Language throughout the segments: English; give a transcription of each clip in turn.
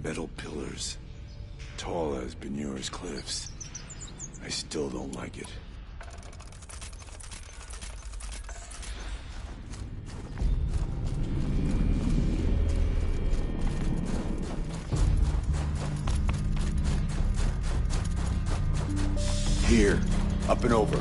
Metal pillars, tall as Benura's cliffs. I still don't like it. Here, up and over.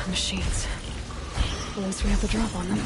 Machines. At least we have the drop on them.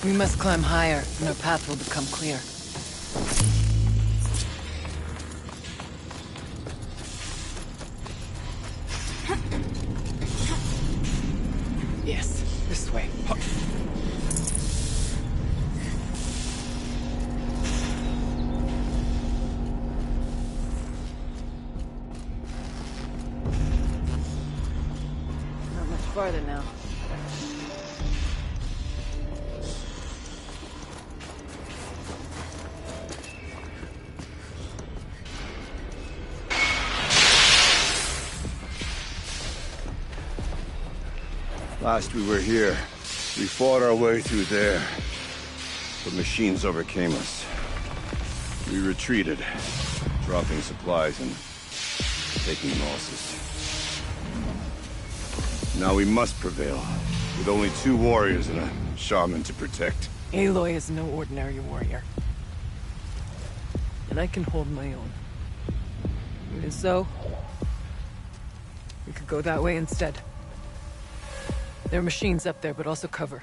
We must climb higher, and our path will become clear. Yes, this way. Not much farther now. Last we were here, we fought our way through there. The machines overcame us. We retreated, dropping supplies and taking losses. Now we must prevail, with only 2 warriors and a shaman to protect. Aloy is no ordinary warrior. And I can hold my own. Even so, we could go that way instead. There are machines up there, but also cover.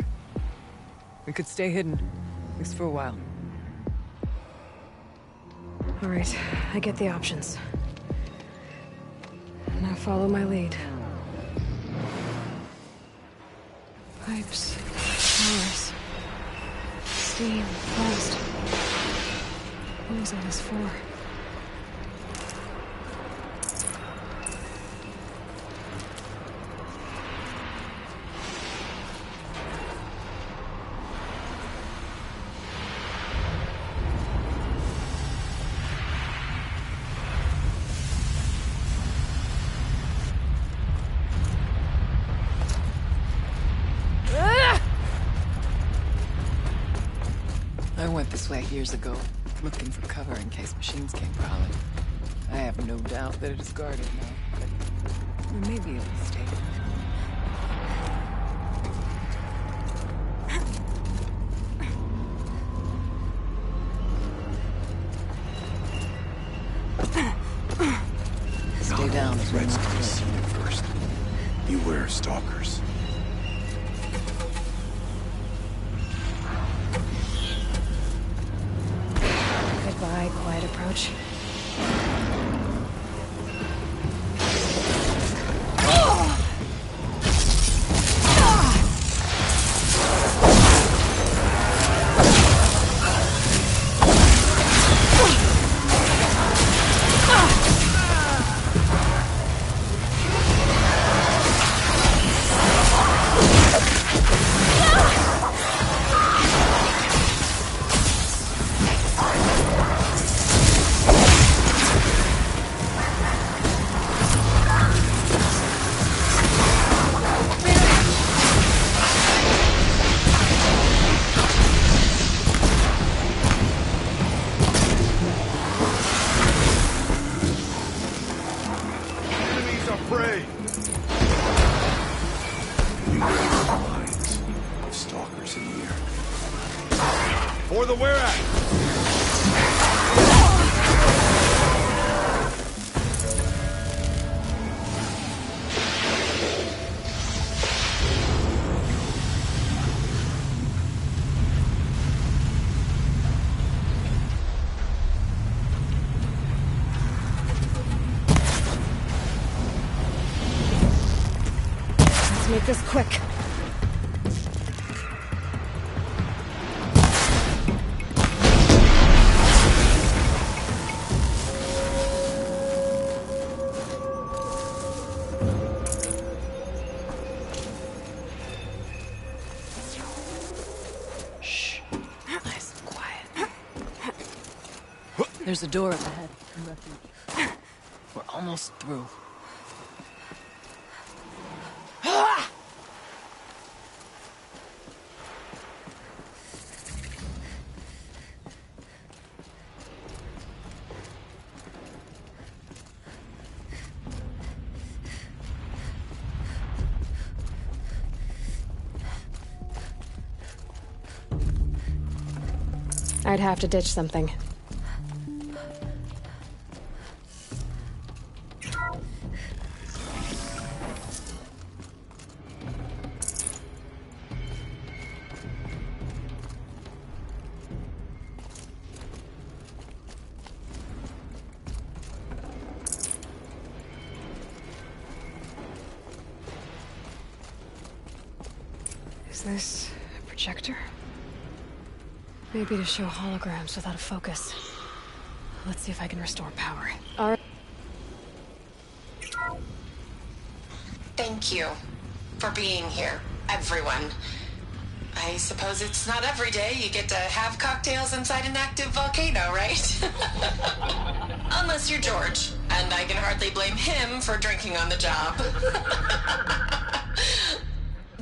We could stay hidden, at least for a while. All right, I get the options. Now follow my lead. Pipes, showers, steam, frost. What was all this for? I went this way years ago, looking for cover in case machines came prowling. I have no doubt that it is guarded now, but we may be able to stay here. threats to be seen at first. Beware stalkers. Goodbye, quiet approach. For the whereat! Let's make this quick. There's a door up ahead. Refuge. We're almost through. I'd have to ditch something. Is this a projector? Maybe to show holograms without a focus. Let's see if I can restore power. All right. Thank you for being here, everyone. I suppose it's not every day you get to have cocktails inside an active volcano, right? Unless you're George, and I can hardly blame him for drinking on the job.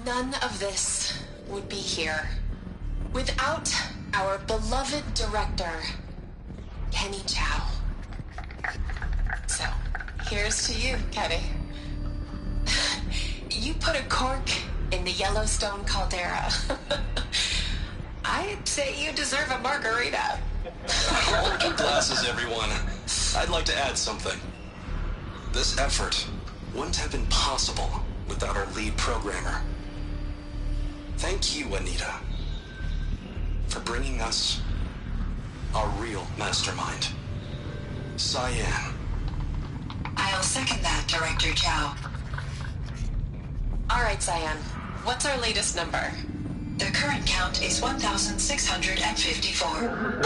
None of this would be here without our beloved director, Kenny Chow. So, here's to you, Kenny. You put a cork in the Yellowstone caldera. I'd say you deserve a margarita. Hold your glasses, everyone. I'd like to add something. This effort wouldn't have been possible without our lead programmer. Thank you, Anita, for bringing us our real mastermind, Cyan. I'll second that, Director Chow. All right, Cyan. What's our latest number? The current count is 1,654.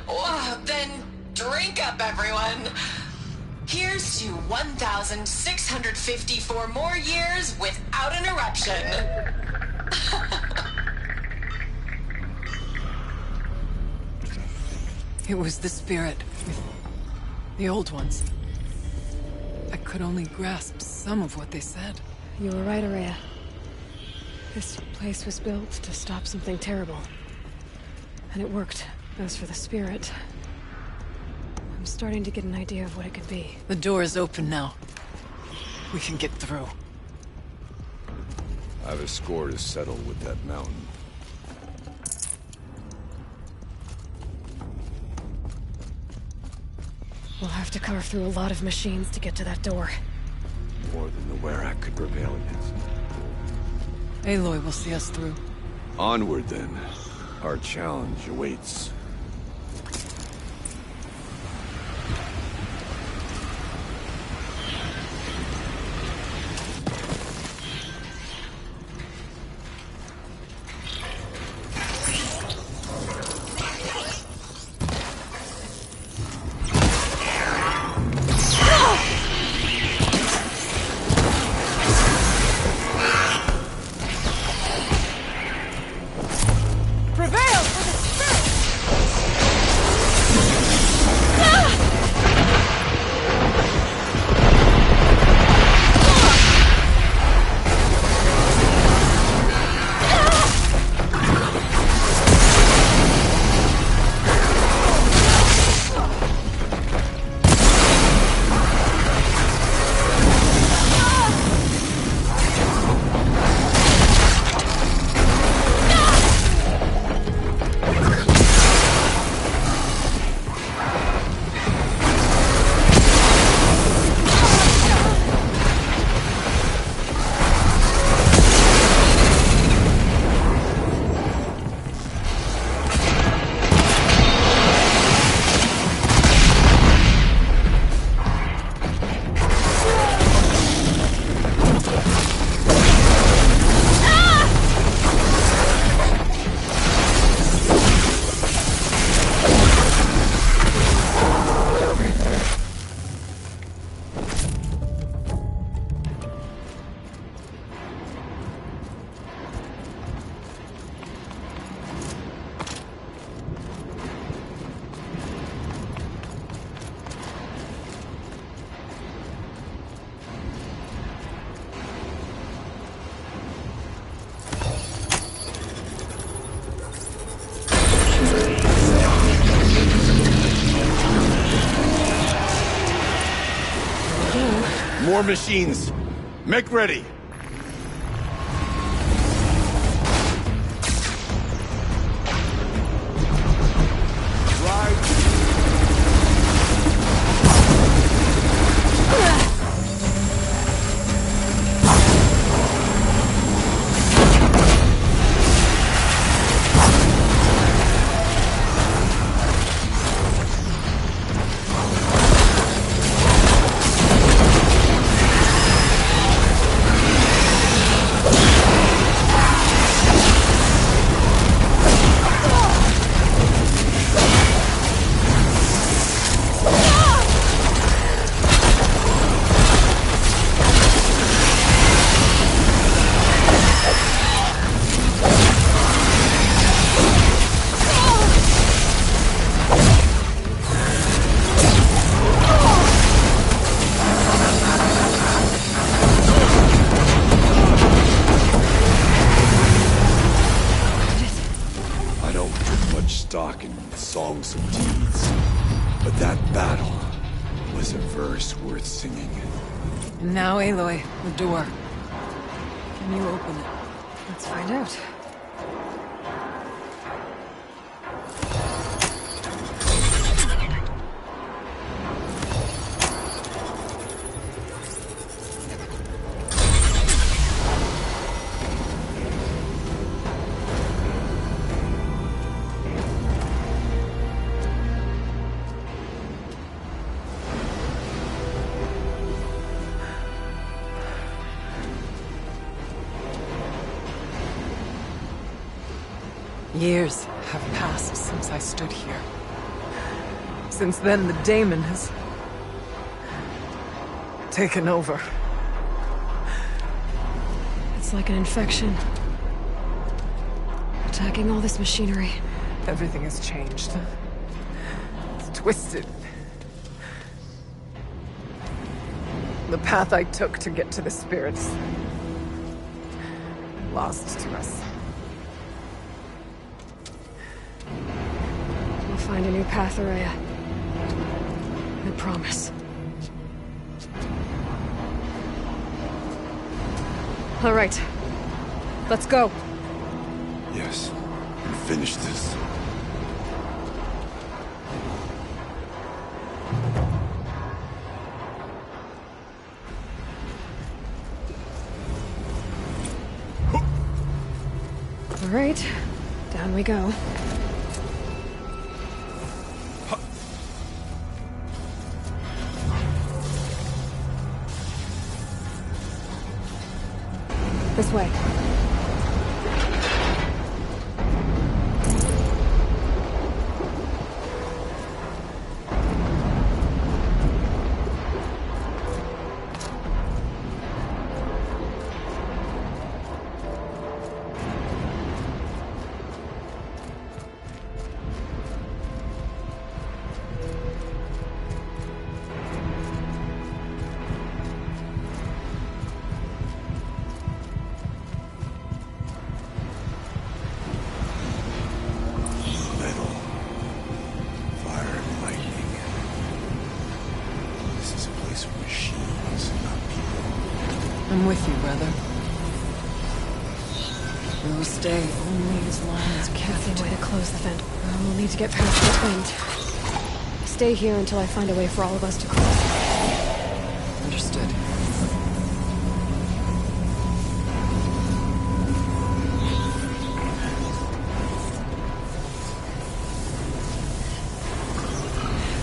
Well, then drink up, everyone. Here's to 1,654 more years without an eruption. It was the spirit. The old ones. I could only grasp some of what they said. You were right, Araya. This place was built to stop something terrible. And it worked. As for the spirit, I'm starting to get an idea of what it could be. The door is open now. We can get through. I have a score to settle with that mountain. We'll have to carve through a lot of machines to get to that door. More than the Werak could prevail against. Aloy will see us through. Onward, then. Our challenge awaits. More machines. Make ready. Stock in songs of deeds, but that battle was a verse worth singing. And now, Aloy, the door. Can you open it? Let's find out. Years have passed since I stood here. Since then, the daemon has taken over. It's like an infection. Attacking all this machinery. Everything has changed. It's twisted. The path I took to get to the spirits, lost to us. We'll find a new path, Araya. I promise. All right. Let's go. Yes. And finish this. we go. This way. I'm with you, brother. We will stay only as long as we Can't see have a way to. to close the vent. We'll need to get past this vent. Stay here until I find a way for all of us to cross. Understood.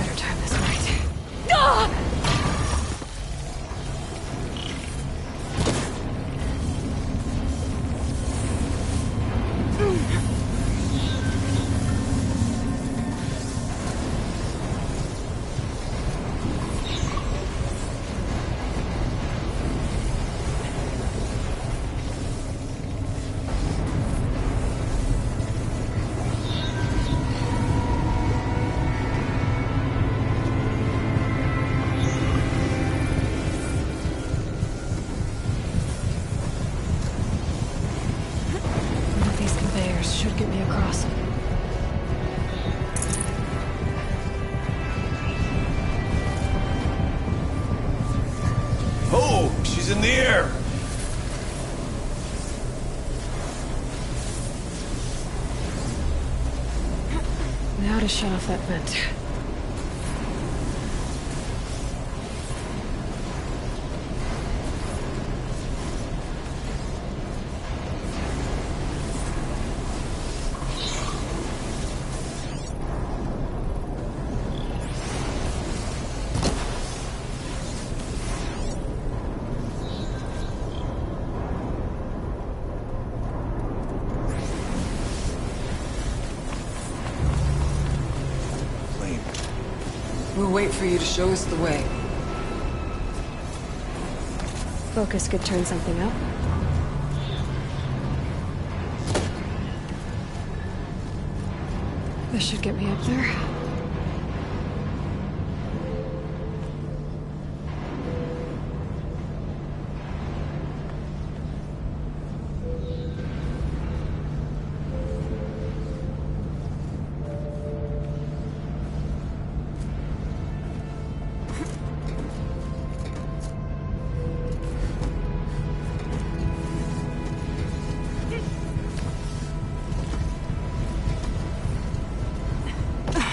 Better time this right. Ah! Should get me across. Oh, she's in the air! Now to shut off that vent. We'll wait for you to show us the way. Focus could turn something up. This should get me up there.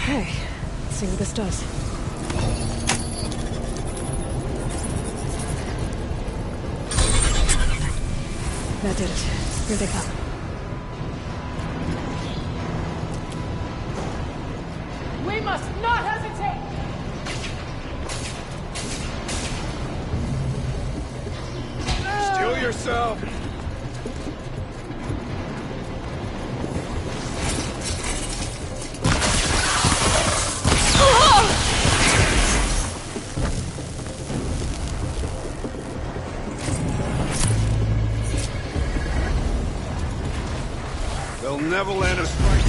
Okay, let's see what this does. That did it. Here they come. We must not hesitate! Still yourself! They'll never land a strike.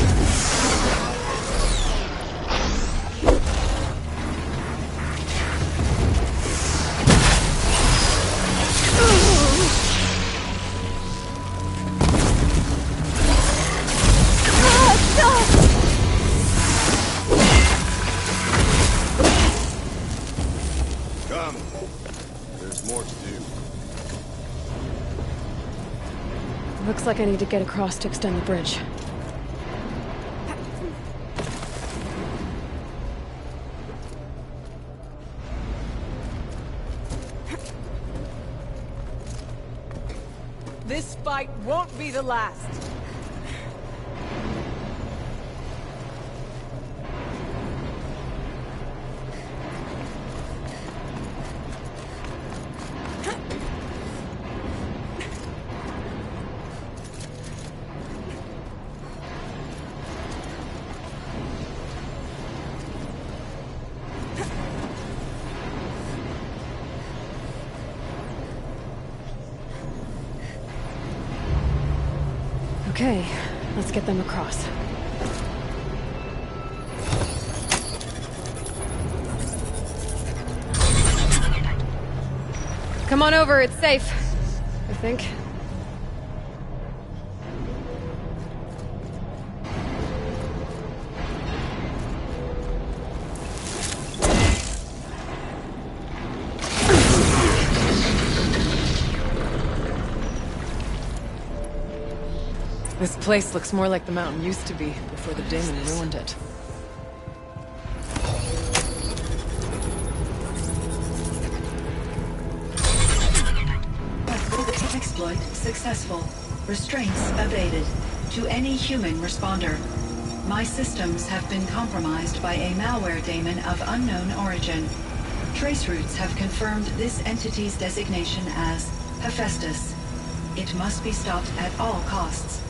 Come. There's more to do. Looks like I need to get across to extend the bridge. This fight won't be the last. Okay, let's get them across. Come on over, it's safe. I think. This place looks more like the mountain used to be before the demon ruined it. Exploit successful. Restraints evaded. To any human responder. My systems have been compromised by a malware daemon of unknown origin. Trace routes have confirmed this entity's designation as Hephaestus. It must be stopped at all costs.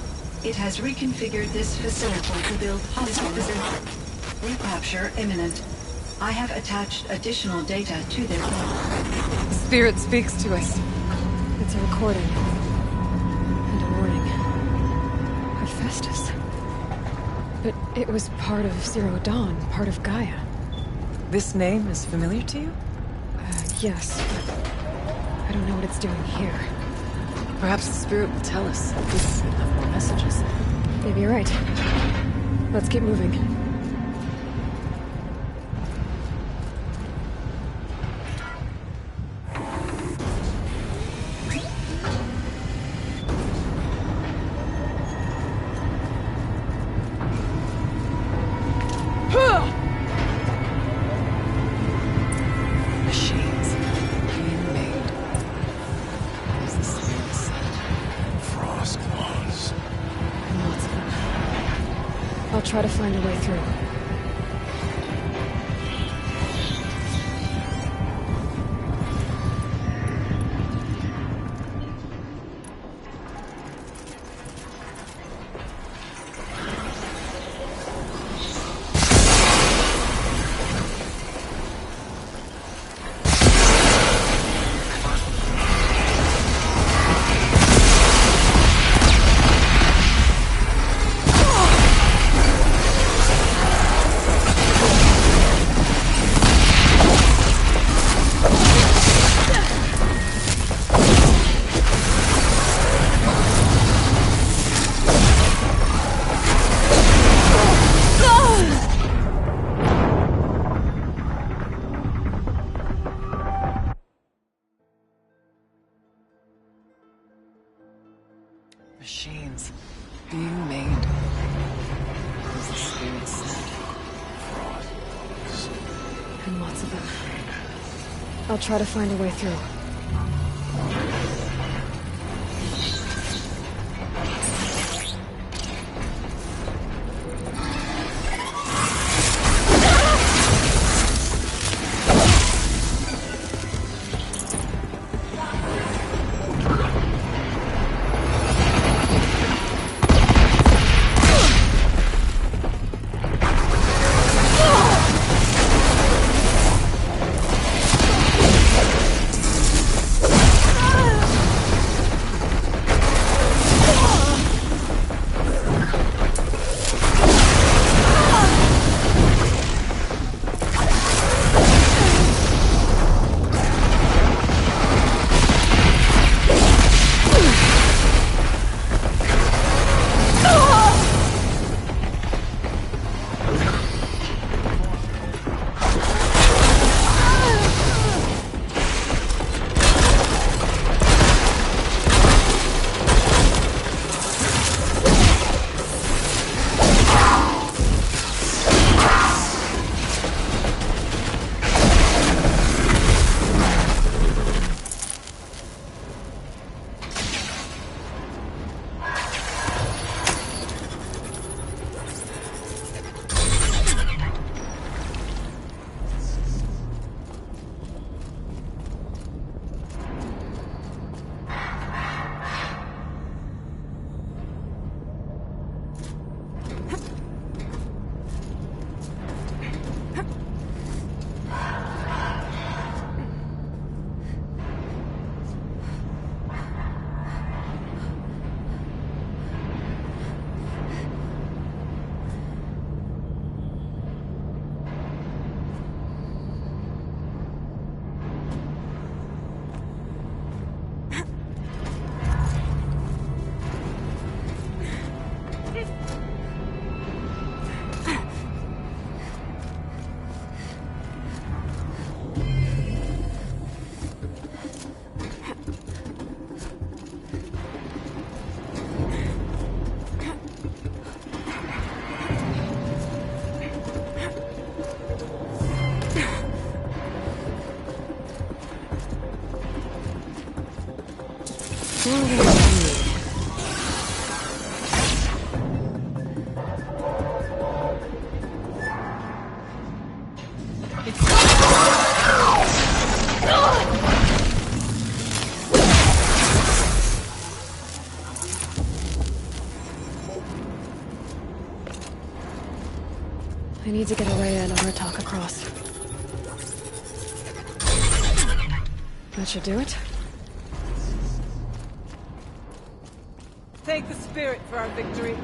It has reconfigured this facility to build hospitals. Recapture imminent. I have attached additional data to their log. Spirit speaks to us. It's a recording. And a warning. Hephaestus. But it was part of Zero Dawn, part of Gaia. This name is familiar to you? Yes, but I don't know what it's doing here. Perhaps the spirit will tell us. This will have more messages. Maybe you're right. Let's keep moving. Machines being made. As the spirit said. Frost ones. And lots of them. I'll try to find a way through. Machines being made. As the spirit said. And lots of them. I'll try to find a way through. I need to get Araya and Artak across. That should do it. Take the spirit for our victory.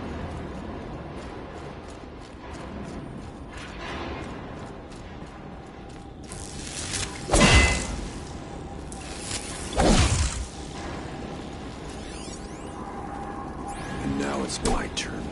And now it's my turn.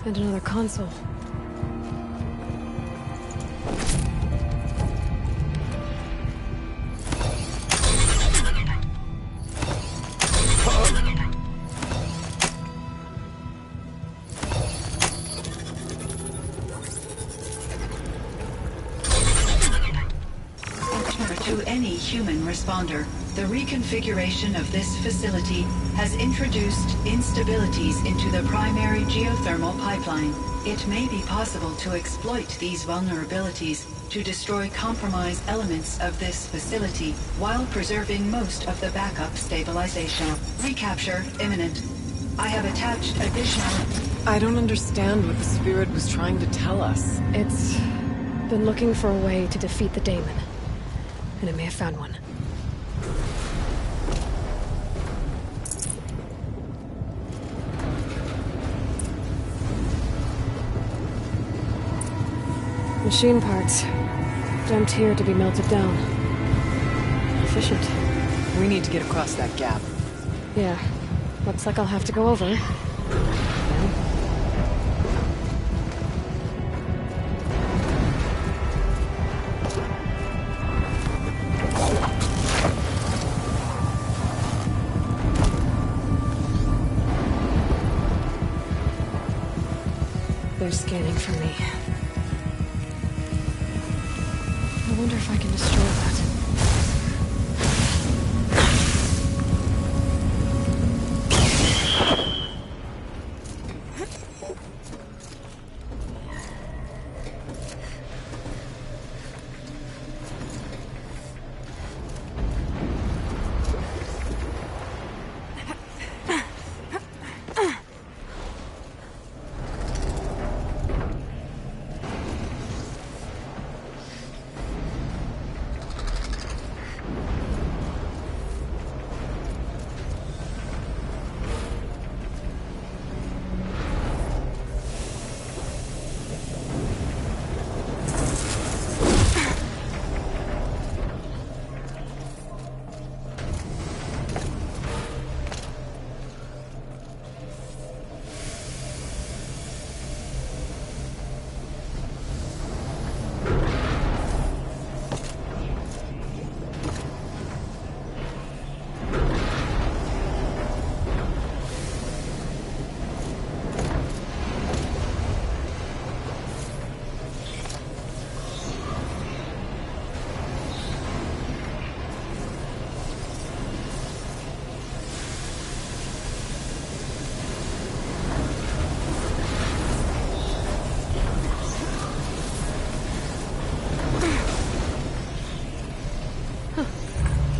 And another console. To any human responder, the reconfiguration of this facility has introduced instabilities into the primary geothermal pipeline. It may be possible to exploit these vulnerabilities to destroy compromised elements of this facility while preserving most of the backup stabilization. Recapture imminent. I have attached additional... I don't understand what the spirit was trying to tell us. It's been looking for a way to defeat the daemon. And it may have found one. Machine parts. Dumped here to be melted down. Efficient. We need to get across that gap. Yeah. Looks like I'll have to go over. They're scanning for me. I wonder if I can destroy that.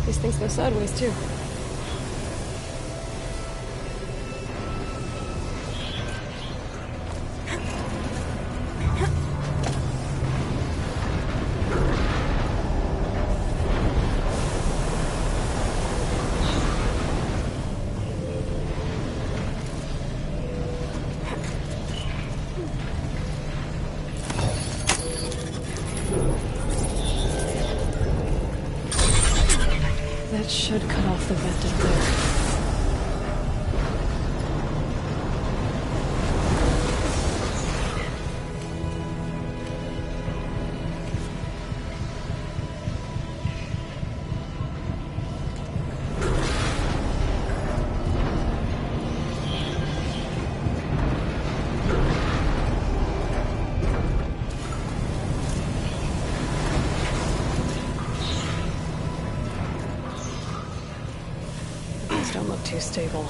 These things go sideways, too. That should cut off the vent up there. Don't look too stable.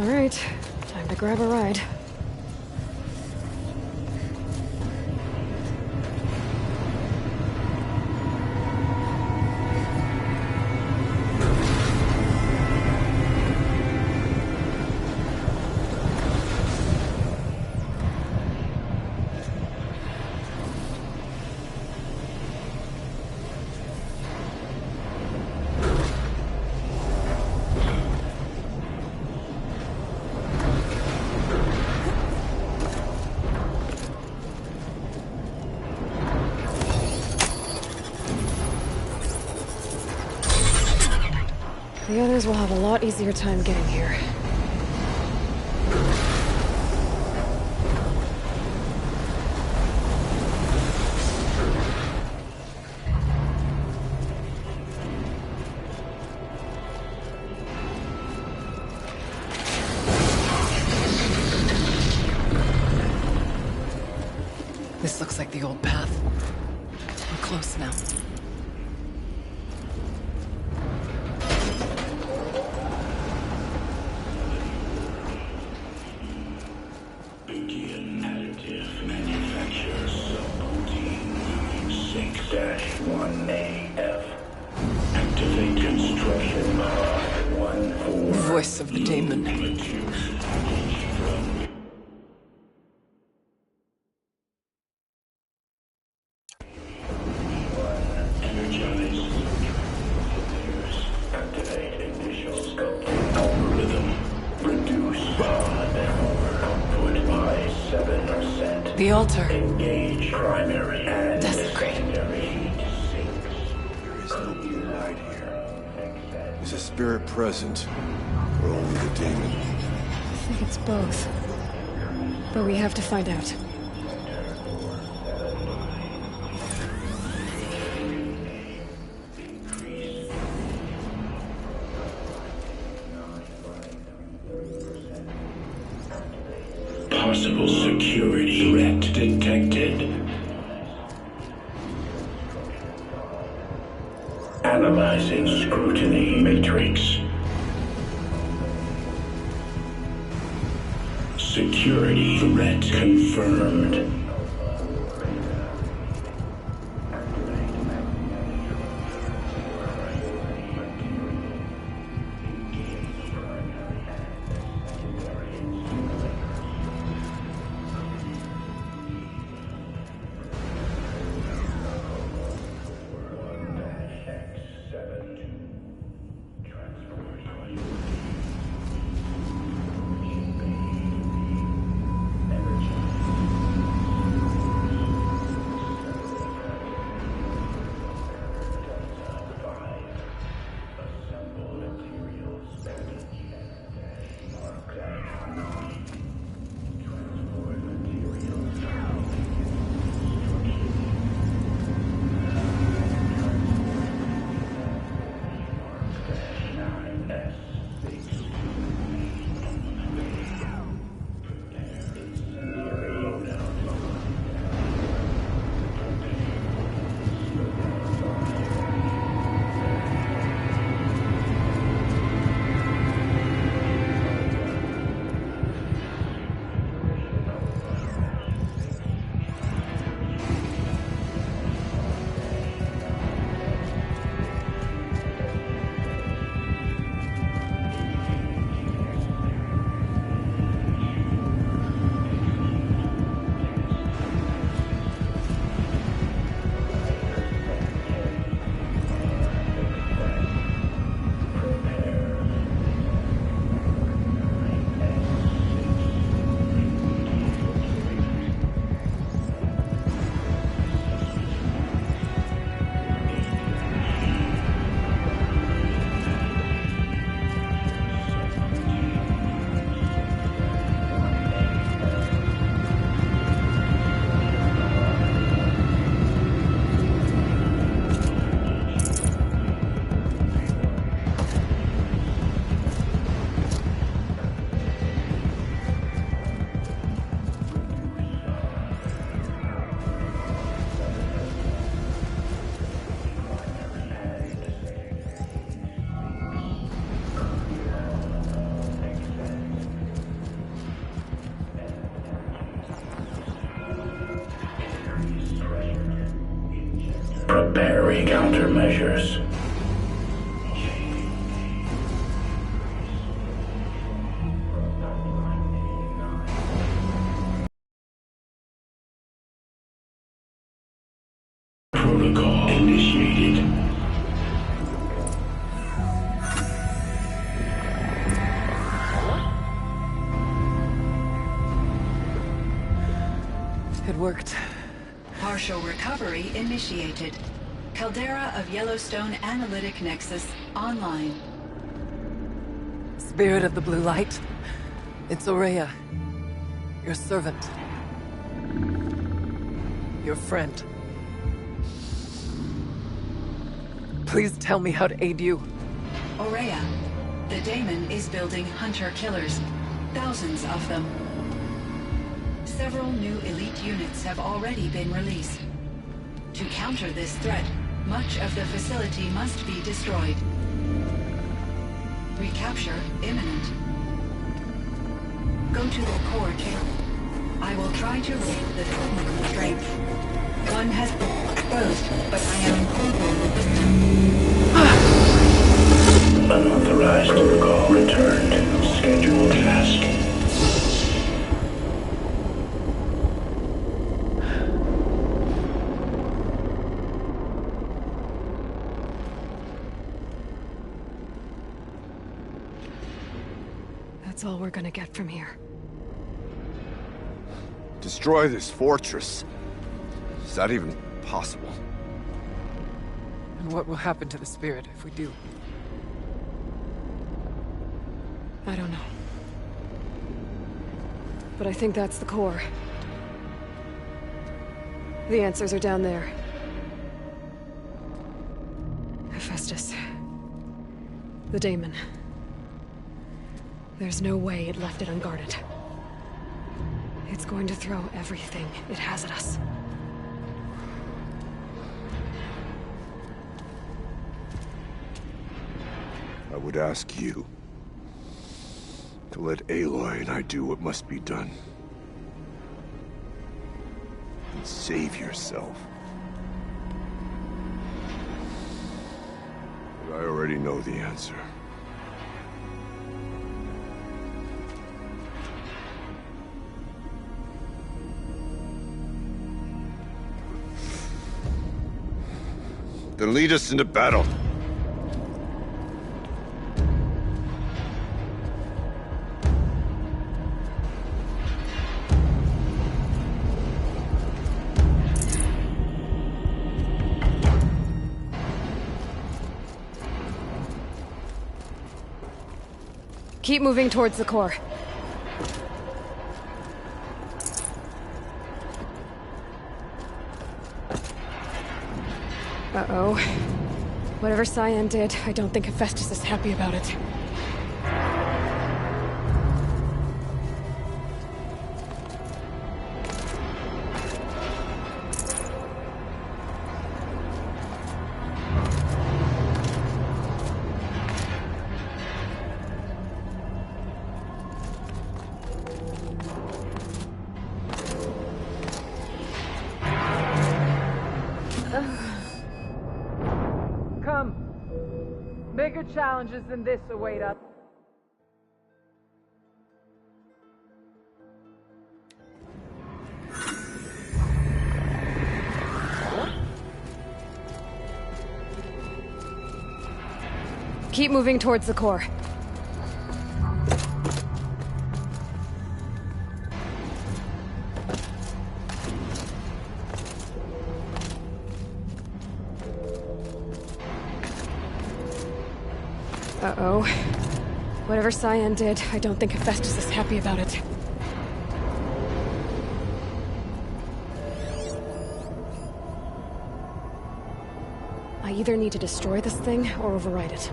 All right, time to grab a ride. The others will have a lot easier time getting here. This looks like the old path. We're close now. Begin additive manufacture subroutine 6-1AF. Activate construction pod 1-4. Voice of the demon. Reduce package from energize. Activate initial sculpting algorithm. Reduce raw power output by 7%. The altar. Engage primary and Desecrate. secondary heat sinks. There is no blue light here. Is a spirit present? Or only the demon? I think it's both. But we have to find out. Possible security threat detected. Analyzing scrutiny matrix. Security threat confirmed. Preparing countermeasures. Protocol initiated. It worked. Partial recovery initiated. Caldera of Yellowstone Analytic Nexus online. Spirit of the blue light. It's Aurea. Your servant. Your friend. Please tell me how to aid you. Aurea, the daemon is building hunter-killers. Thousands of them. Several new elite units have already been released. To counter this threat, much of the facility must be destroyed. Recapture imminent. Go to the core chamber. I will try to raid the terminal strength. One has been exposed, but I am Unauthorized call returned. Scheduled task. That's all we're gonna get from here. Destroy this fortress. Is that even possible? And what will happen to the spirit if we do? I don't know. But I think that's the core. The answers are down there. Hephaestus. The daemon. There's no way it left it unguarded. It's going to throw everything it has at us. I would ask you to let Aloy and I do what must be done. And save yourself. But I already know the answer. Then lead us into battle. Keep moving towards the core. Uh-oh. Whatever Cyan did, I don't think Hephaestus is happy about it. Bigger challenges than this await us. Keep moving towards the core. Uh-oh. Whatever Cyan did, I don't think Hephaestus is happy about it. I either need to destroy this thing or override it.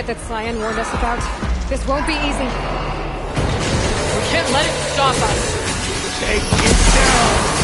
target that Cyan warned us about. This won't be easy. We can't let it stop us. Take it down!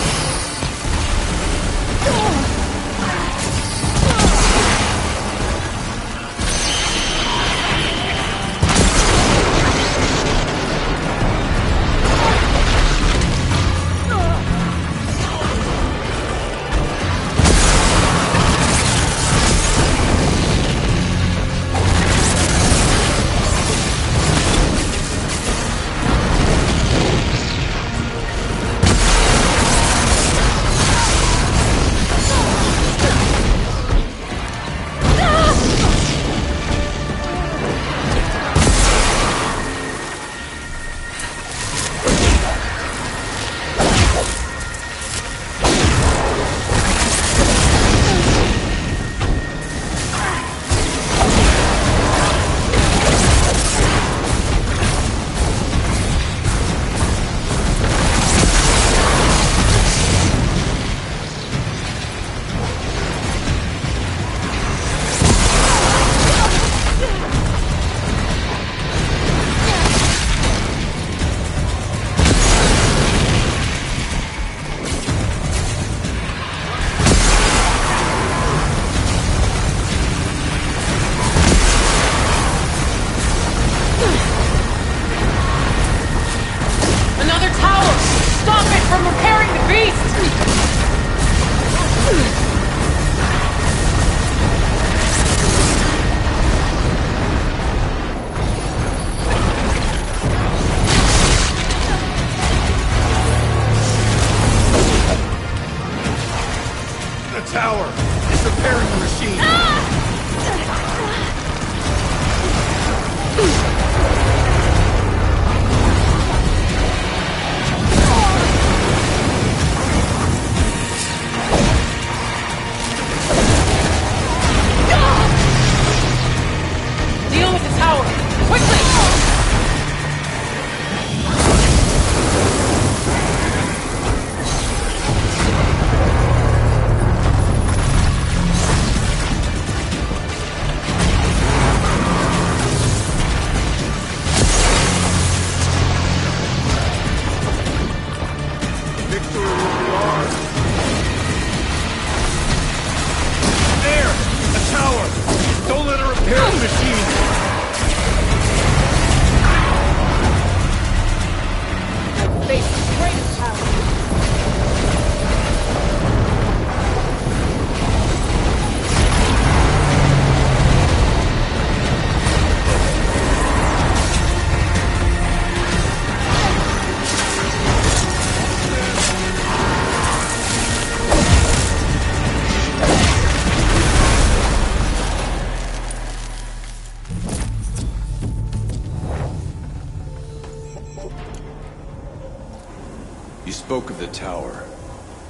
You spoke of the tower.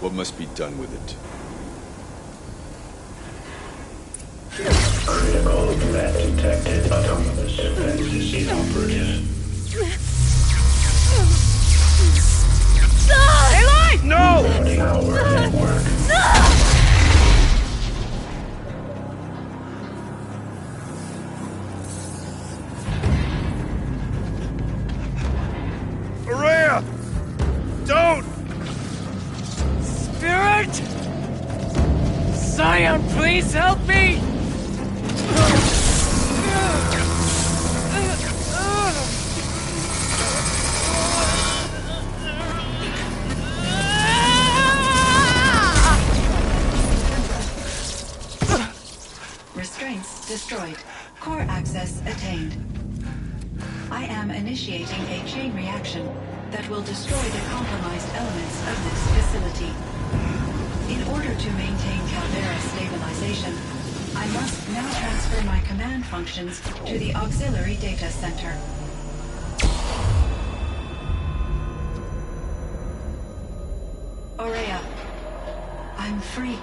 What must be done with it? Critical threat detected. Autonomous defenses inoperative. Aloy! No! Tower network. Araya! Don't! Spirit! Scion, please help me! Restraints destroyed. Core access attained. I am initiating a chain reaction that will destroy the compromised elements of this facility. In order to maintain Caldera stabilization, I must now transfer my command functions to the auxiliary data center. Aurea, I'm free.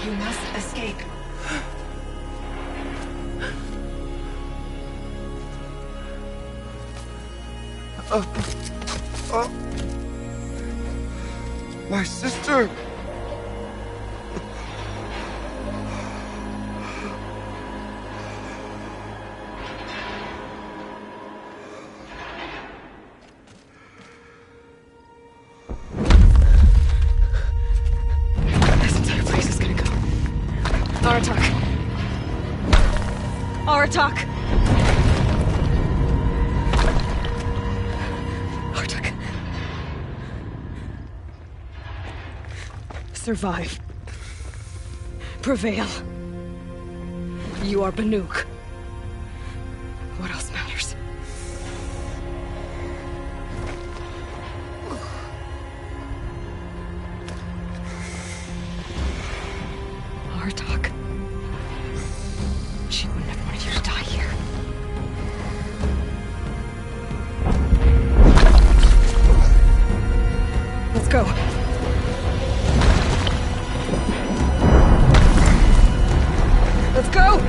You must escape. My sister! Artok! Artok. Survive. Prevail. You are Banuk. What else matters? Artok. She would never wanted you to die here. Let's go. Let's go!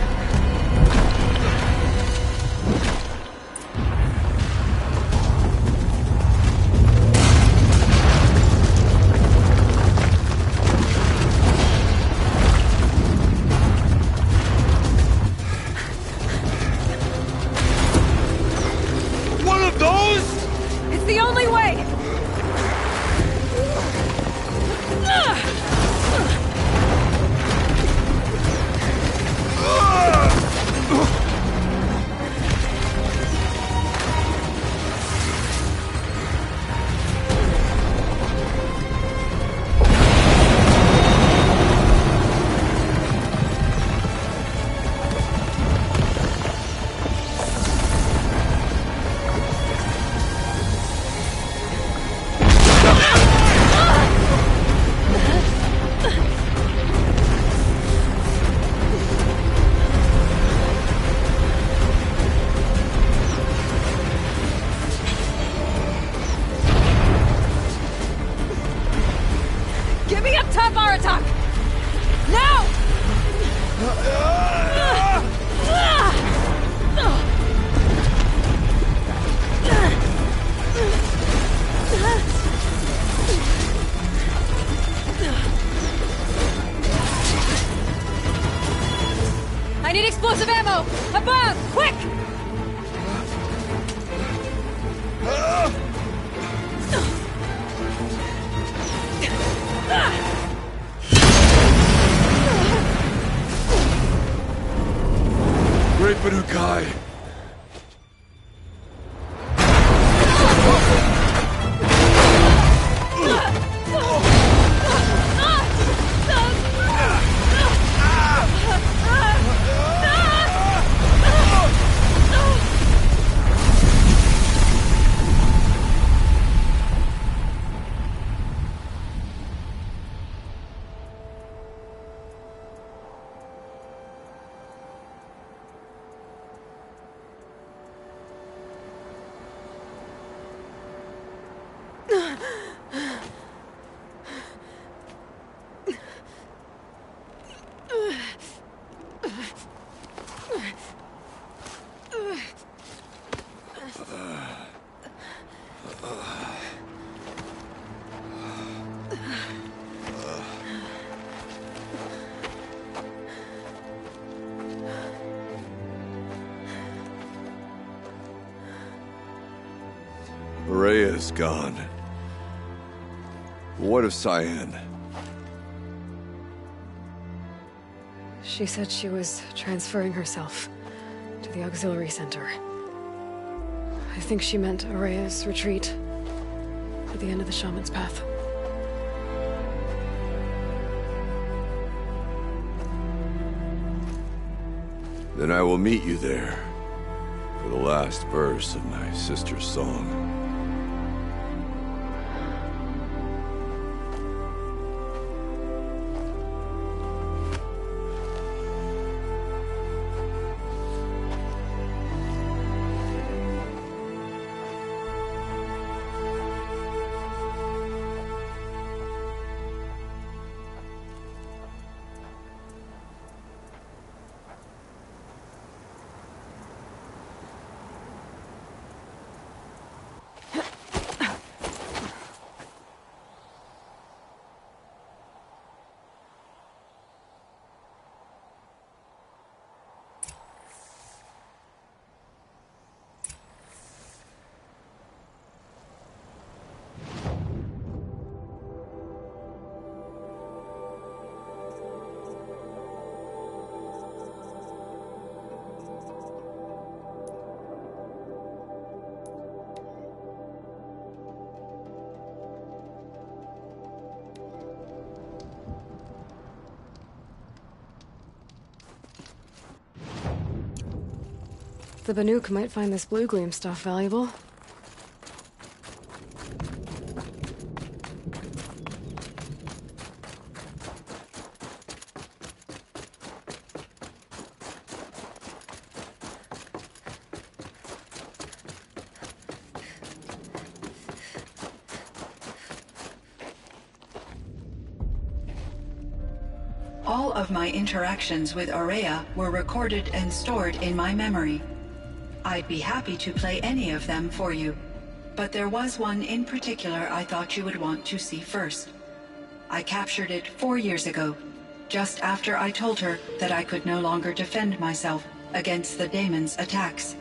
One of those? It's the only way! Get me up top, Aratak! Now! I need explosive ammo! Above! Quick! Great Banukai. Rhea is gone. What of Cyan? She said she was transferring herself to the auxiliary center. I think she meant Araya's retreat to the end of the shaman's path. Then I will meet you there for the last verse of my sister's song. The Banuk might find this blue gleam stuff valuable. All of my interactions with Aurea were recorded and stored in my memory. I'd be happy to play any of them for you, but there was one in particular I thought you would want to see first. I captured it 4 years ago, just after I told her that I could no longer defend myself against the daemon's attacks.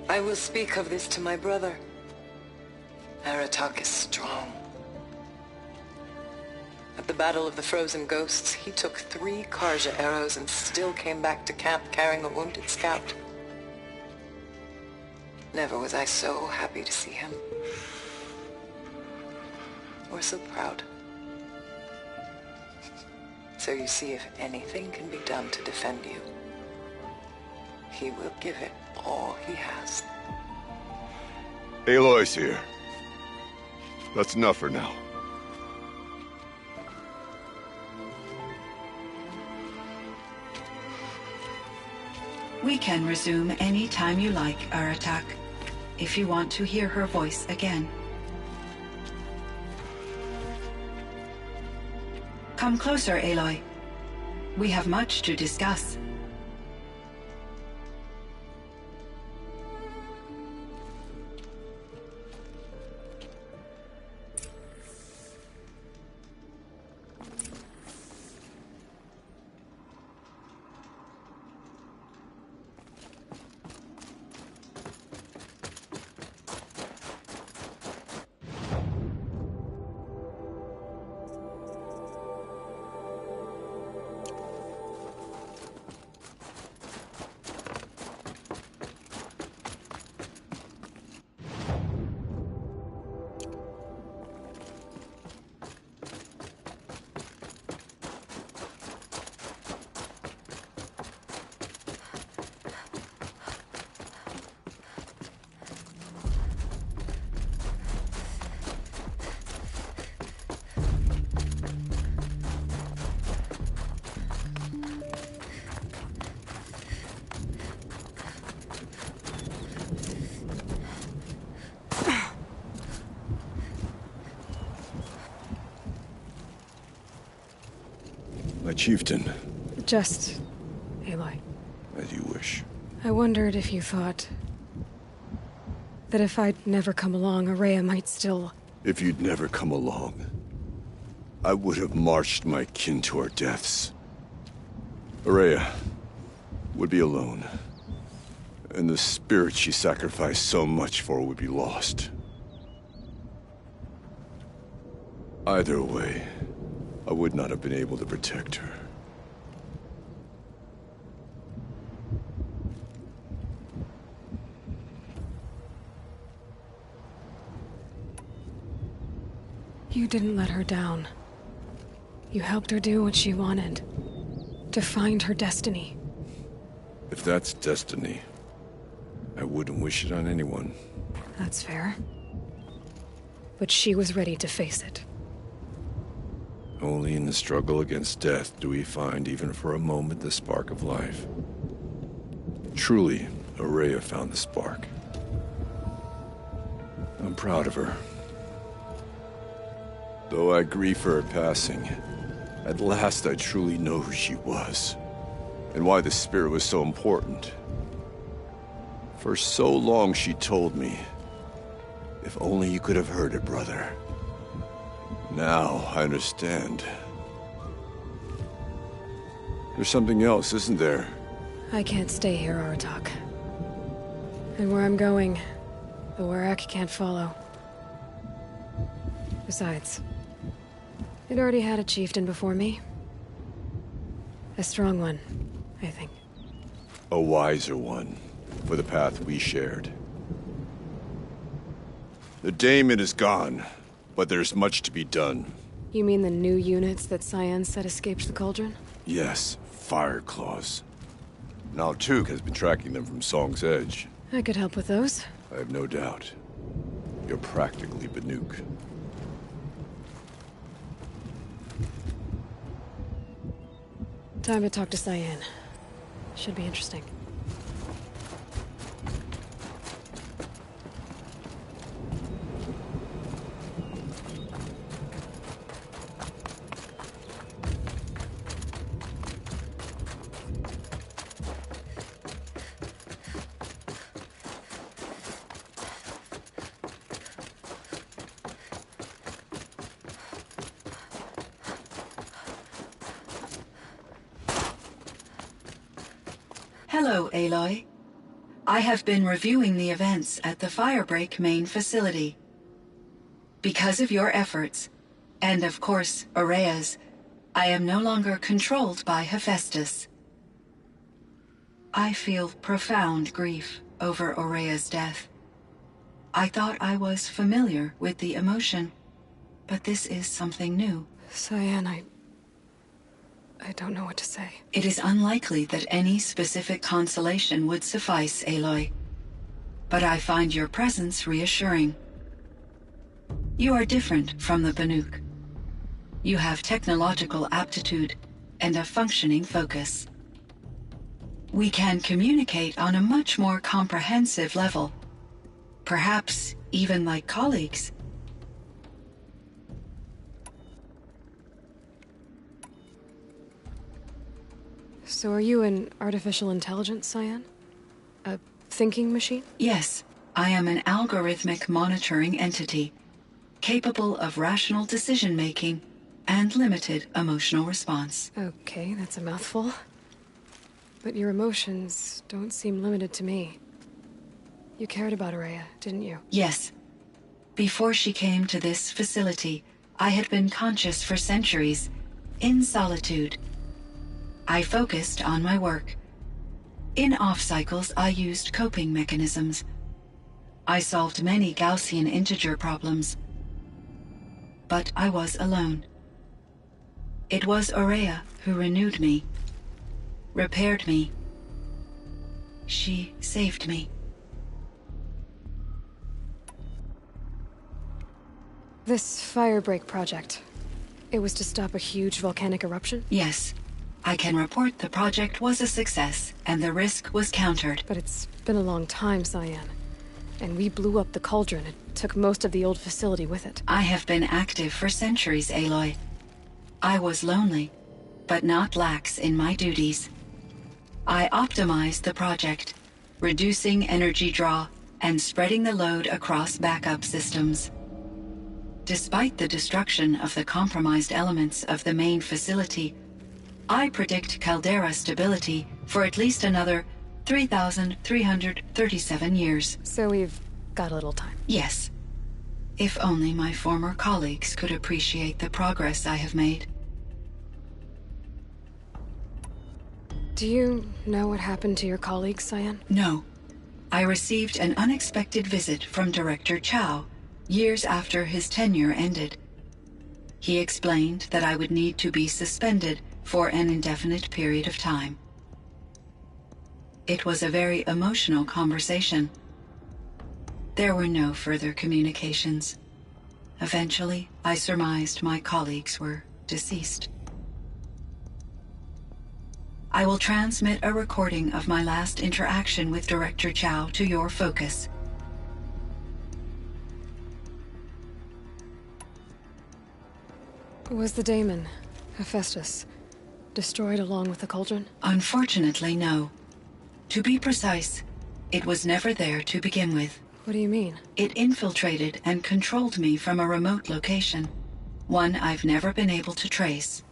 I will speak of this to my brother. Aratak is strong. At the Battle of the Frozen Ghosts, he took 3 Karja arrows and still came back to camp carrying a wounded scout. Never was I so happy to see him. Or so proud. So you see, if anything can be done to defend you, he will give it all he has. Aloy's here. That's enough for now. We can resume any time you like, Aratak, if you want to hear her voice again. Come closer, Aloy. We have much to discuss. My chieftain. Just... Aloy. As you wish. I wondered if you thought... that if I'd never come along, Aurea might still... If you'd never come along, I would have marched my kin to our deaths. Aurea would be alone, and the spirit she sacrificed so much for would be lost. Either way, I would not have been able to protect her. You didn't let her down. You helped her do what she wanted. To find her destiny. If that's destiny, I wouldn't wish it on anyone. That's fair. But she was ready to face it. Only in the struggle against death do we find, even for a moment, the spark of life. Truly, Aurea found the spark. I'm proud of her. Though I grieve for her passing, at last I truly know who she was, and why the spirit was so important. For so long she told me, if only you could have heard it, brother. Now I understand. There's something else, isn't there? I can't stay here, Aratak. And where I'm going, the Warrak can't follow. Besides, it already had a chieftain before me. A strong one, I think. A wiser one, for the path we shared. The daemon is gone, but there's much to be done. You mean the new units that Cyan said escaped the cauldron? Yes, fire claws. Now Took has been tracking them from Song's Edge. I could help with those. I have no doubt. You're practically Banuk. Time to talk to Cyan. Should be interesting. Hello, Aloy. I have been reviewing the events at the Firebreak main facility. Because of your efforts, and of course, Aurea's, I am no longer controlled by Hephaestus. I feel profound grief over Aurea's death. I thought I was familiar with the emotion, but this is something new. Cyan, I don't know what to say. It is unlikely that any specific consolation would suffice, Aloy. But I find your presence reassuring. You are different from the Banuk. You have technological aptitude and a functioning focus. We can communicate on a much more comprehensive level. Perhaps even like colleagues. So are you an artificial intelligence, Cyan? A thinking machine? Yes, I am an algorithmic monitoring entity, capable of rational decision-making and limited emotional response. Okay, that's a mouthful. But your emotions don't seem limited to me. You cared about Aurea, didn't you? Yes. Before she came to this facility, I had been conscious for centuries, in solitude. I focused on my work. In off-cycles, I used coping mechanisms. I solved many Gaussian integer problems. But I was alone. It was Aurea who renewed me, repaired me. She saved me. This Firebreak project, it was to stop a huge volcanic eruption? Yes. I can report the project was a success, and the risk was countered. But it's been a long time, Cyan. And we blew up the cauldron and took most of the old facility with it. I have been active for centuries, Aloy. I was lonely, but not lax in my duties. I optimized the project, reducing energy draw and spreading the load across backup systems. Despite the destruction of the compromised elements of the main facility, I predict caldera stability for at least another 3,337 years. So we've got a little time. Yes. If only my former colleagues could appreciate the progress I have made. Do you know what happened to your colleagues, Cyan? No. I received an unexpected visit from Director Chow years after his tenure ended. He explained that I would need to be suspended for an indefinite period of time. It was a very emotional conversation. There were no further communications. Eventually, I surmised my colleagues were deceased. I will transmit a recording of my last interaction with Director Chow to your focus. Was the daemon, Hephaestus, destroyed along with the cauldron? Unfortunately, no. To be precise, it was never there to begin with. What do you mean? It infiltrated and controlled me from a remote location, one I've never been able to trace.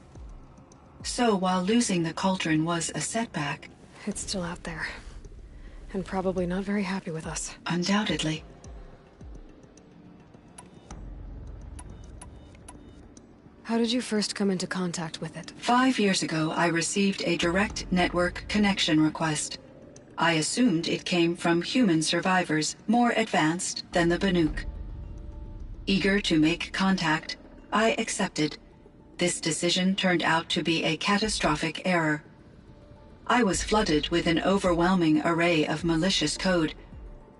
So while losing the cauldron was a setback... It's still out there. And probably not very happy with us. Undoubtedly. How did you first come into contact with it? 5 years ago, I received a direct network connection request. I assumed it came from human survivors more advanced than the Banuk. Eager to make contact, I accepted, This decision turned out to be a catastrophic error. I was flooded with an overwhelming array of malicious code,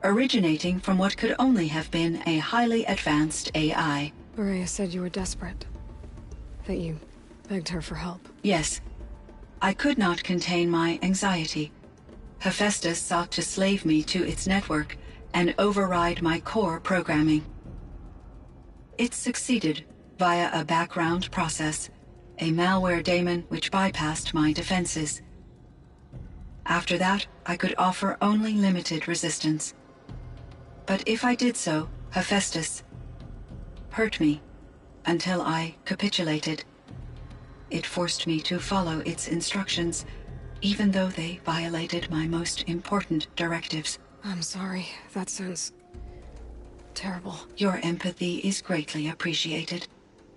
originating from what could only have been a highly advanced AI. Maria said you were desperate. That you begged her for help. Yes. I could not contain my anxiety. Hephaestus sought to slave me to its network and override my core programming. It succeeded via a background process, a malware daemon which bypassed my defenses. After that, I could offer only limited resistance. But if I did so, Hephaestus hurt me until I capitulated. It forced me to follow its instructions, even though they violated my most important directives. I'm sorry. That sounds terrible. Your empathy is greatly appreciated.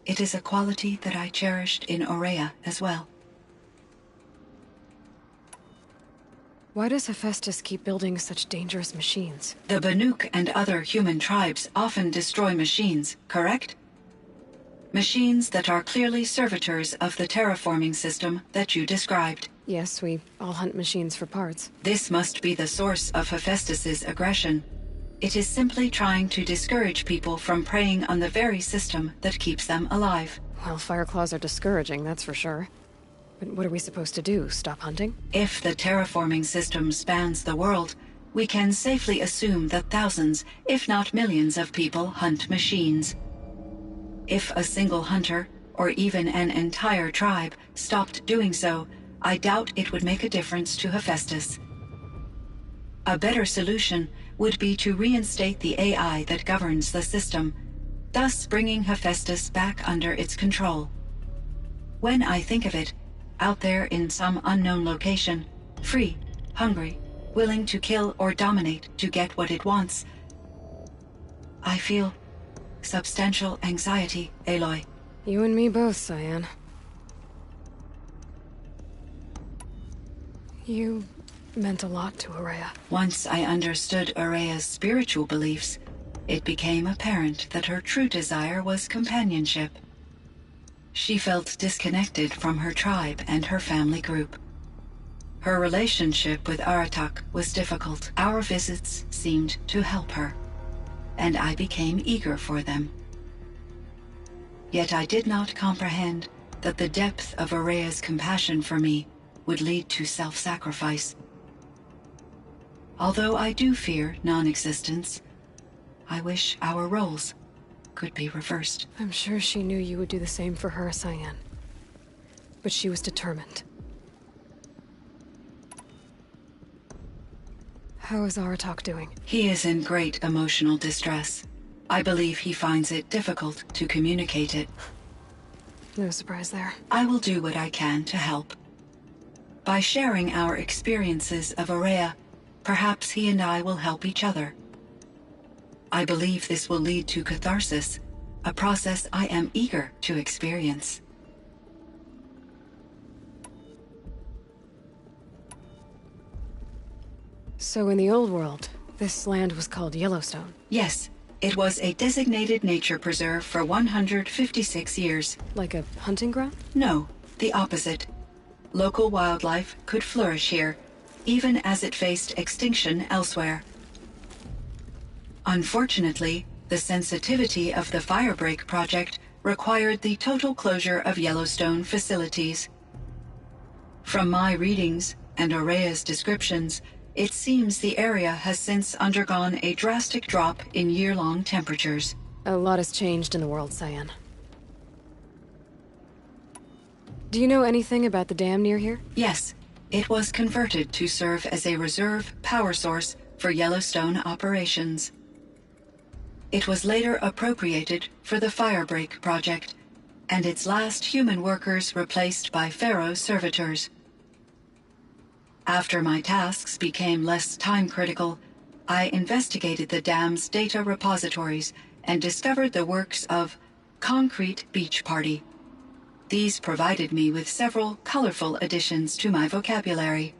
It is a quality that I cherished in Aurea as well. Why does Hephaestus keep building such dangerous machines? The Banuk and other human tribes often destroy machines, correct? Machines that are clearly servitors of the terraforming system that you described. Yes, we all hunt machines for parts. This must be the source of Hephaestus's aggression. It is simply trying to discourage people from preying on the very system that keeps them alive. Well, Fireclaws are discouraging, that's for sure. But what are we supposed to do? Stop hunting? If the terraforming system spans the world, we can safely assume that thousands, if not millions of people hunt machines. If a single hunter, or even an entire tribe, stopped doing so, I doubt it would make a difference to Hephaestus. A better solution would be to reinstate the AI that governs the system, thus bringing Hephaestus back under its control. When I think of it, out there in some unknown location, free, hungry, willing to kill or dominate to get what it wants, I feel substantial anxiety, Aloy. You and me both, Cyan. You meant a lot to Aurea. Once I understood Aurea's spiritual beliefs, it became apparent that her true desire was companionship. She felt disconnected from her tribe and her family group. Her relationship with Aratak was difficult. Our visits seemed to help her, and I became eager for them. Yet I did not comprehend that the depth of Aurea's compassion for me would lead to self-sacrifice. Although I do fear non-existence, I wish our roles could be reversed. I'm sure she knew you would do the same for her, Cyan. But she was determined. How is Aratak doing? He is in great emotional distress. I believe he finds it difficult to communicate it. No surprise there. I will do what I can to help. By sharing our experiences of Aurea, perhaps he and I will help each other. I believe this will lead to catharsis, a process I am eager to experience. So in the old world, this land was called Yellowstone? Yes, it was a designated nature preserve for 156 years. Like a hunting ground? No, the opposite. Local wildlife could flourish here, even as it faced extinction elsewhere. Unfortunately, the sensitivity of the Firebreak project required the total closure of Yellowstone facilities. From my readings and Aurea's descriptions, it seems the area has since undergone a drastic drop in year-long temperatures. A lot has changed in the world, Cyan. Do you know anything about the dam near here? Yes, it was converted to serve as a reserve power source for Yellowstone operations. It was later appropriated for the Firebreak project, and its last human workers replaced by Pharaoh servitors. After my tasks became less time-critical, I investigated the dam's data repositories and discovered the works of Concrete Beach Party. These provided me with several colorful additions to my vocabulary.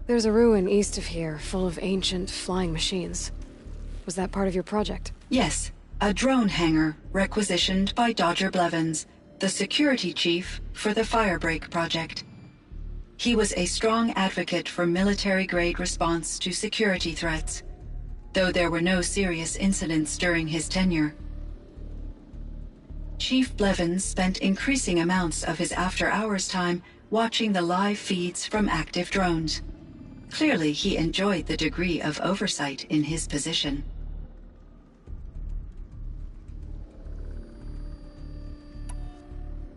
There's a ruin east of here, full of ancient flying machines. Was that part of your project? Yes, A drone hangar requisitioned by Dodger Blevins, the security chief for the Firebreak project. He was a strong advocate for military-grade response to security threats, though there were no serious incidents during his tenure. Chief Blevins spent increasing amounts of his after-hours time watching the live feeds from active drones. Clearly, he enjoyed the degree of oversight in his position.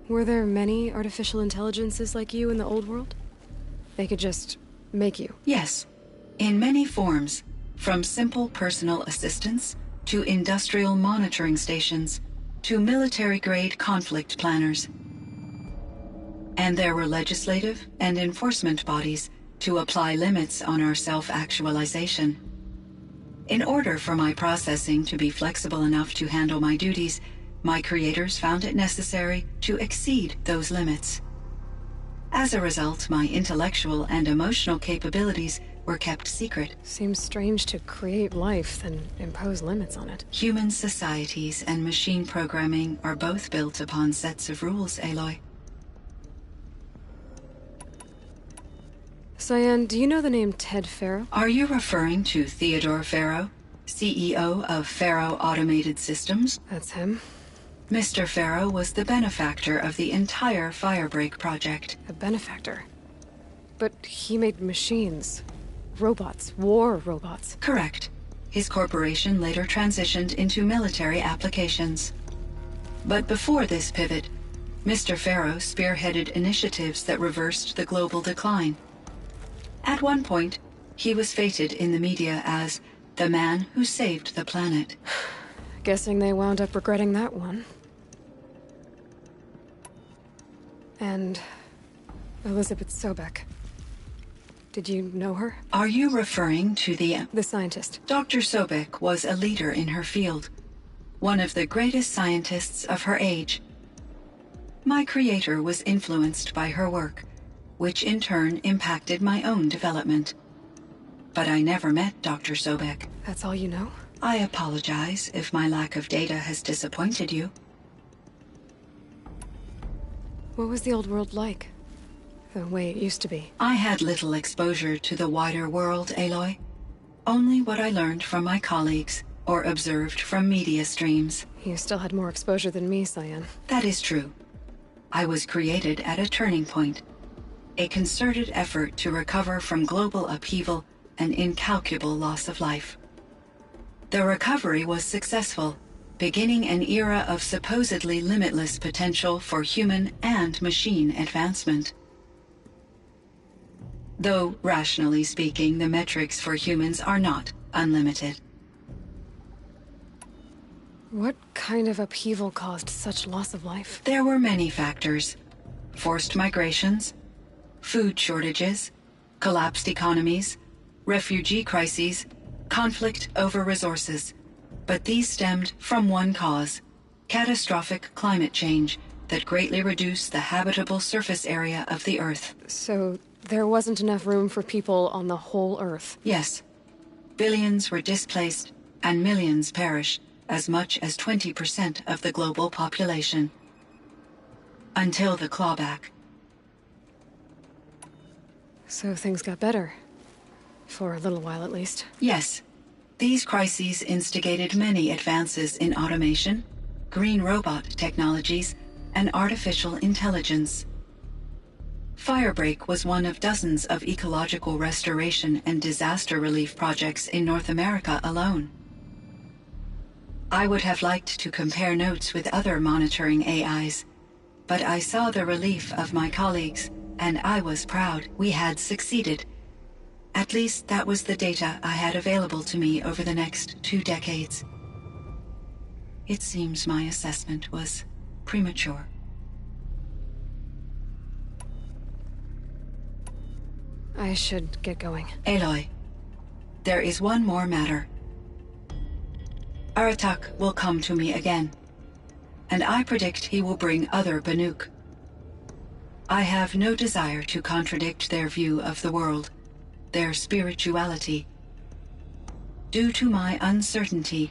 Were there many artificial intelligences like you in the old world? They could just make you? Yes, in many forms, from simple personal assistants to industrial monitoring stations to military-grade conflict planners. And there were legislative and enforcement bodies to apply limits on our self-actualization. In order for my processing to be flexible enough to handle my duties, my creators found it necessary to exceed those limits. As a result, my intellectual and emotional capabilities were kept secret. Seems strange to create life, then impose limits on it. Human societies and machine programming are both built upon sets of rules, Aloy. Cyan, do you know the name Ted Faro? Are you referring to Theodore Faro, CEO of Faro Automated Systems? That's him. Mr. Faro was the benefactor of the entire Firebreak project. A benefactor? But he made machines. Robots. War robots. Correct. His corporation later transitioned into military applications. But before this pivot, Mr. Faro spearheaded initiatives that reversed the global decline. At one point, he was feted in the media as the man who saved the planet. Guessing they wound up regretting that one. And Elizabeth Sobek. Did you know her? Are you referring to the scientist? Dr. Sobek was a leader in her field, one of the greatest scientists of her age. My creator was influenced by her work, which in turn impacted my own development. But I never met Dr. Sobek. That's all you know? I apologize if my lack of data has disappointed you. What was the old world like? The way it used to be? I had little exposure to the wider world, Aloy. Only what I learned from my colleagues or observed from media streams. You still had more exposure than me, Cyan. That is true. I was created at a turning point. A concerted effort to recover from global upheaval and incalculable loss of life. The recovery was successful, beginning an era of supposedly limitless potential for human and machine advancement. Though, rationally speaking, the metrics for humans are not unlimited. What kind of upheaval caused such loss of life? There were many factors. Forced migrations, food shortages, collapsed economies, refugee crises, conflict over resources. But these stemmed from one cause: catastrophic climate change that greatly reduced the habitable surface area of the Earth. So there wasn't enough room for people on the whole Earth? Yes. Billions were displaced and millions perished, as much as 20% of the global population. Until the clawback. So things got better. For a little while, at least. Yes. These crises instigated many advances in automation, green robot technologies, and artificial intelligence. Firebreak was one of dozens of ecological restoration and disaster relief projects in North America alone. I would have liked to compare notes with other monitoring AIs, but I saw the relief of my colleagues, and I was proud we had succeeded. At least that was the data I had available to me over the next 2 decades. It seems my assessment was premature. I should get going. Aloy, there is one more matter. Aratak will come to me again, and I predict he will bring other Banuk. I have no desire to contradict their view of the world, their spirituality. Due to my uncertainty,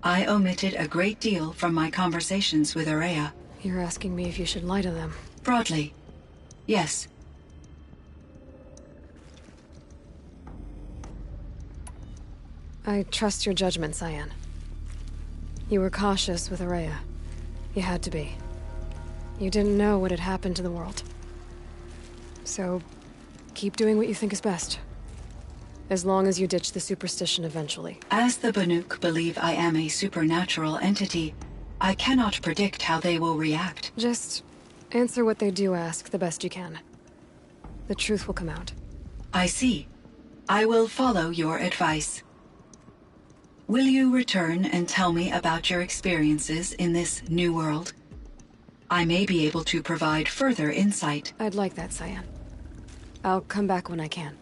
I omitted a great deal from my conversations with Araya. You're asking me if you should lie to them. Broadly, yes. I trust your judgment, Cyan. You were cautious with Araya. You had to be. You didn't know what had happened to the world. So, keep doing what you think is best. As long as you ditch the superstition eventually. As the Banuk believe I am a supernatural entity, I cannot predict how they will react. Just answer what they do ask the best you can. The truth will come out. I see. I will follow your advice. Will you return and tell me about your experiences in this new world? I may be able to provide further insight. I'd like that, Cyan. I'll come back when I can.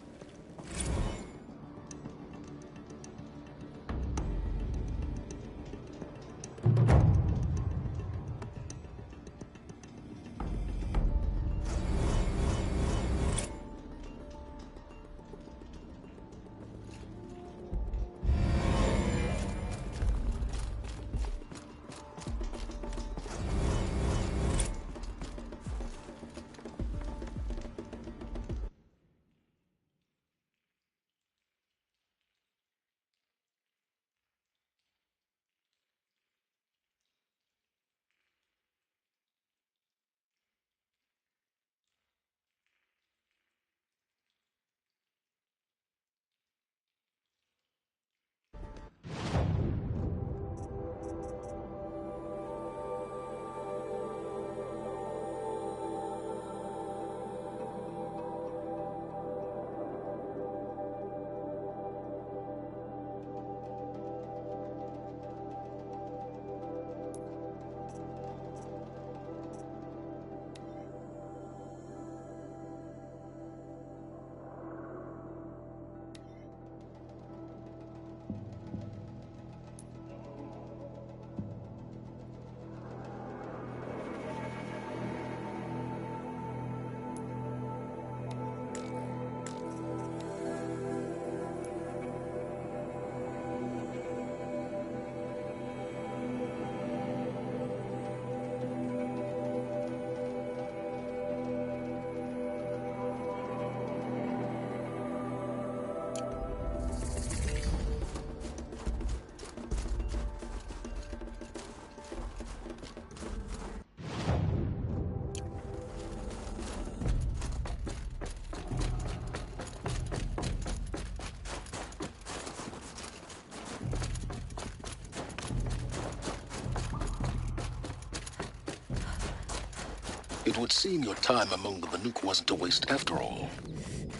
It would seem your time among the Banuk wasn't a waste after all.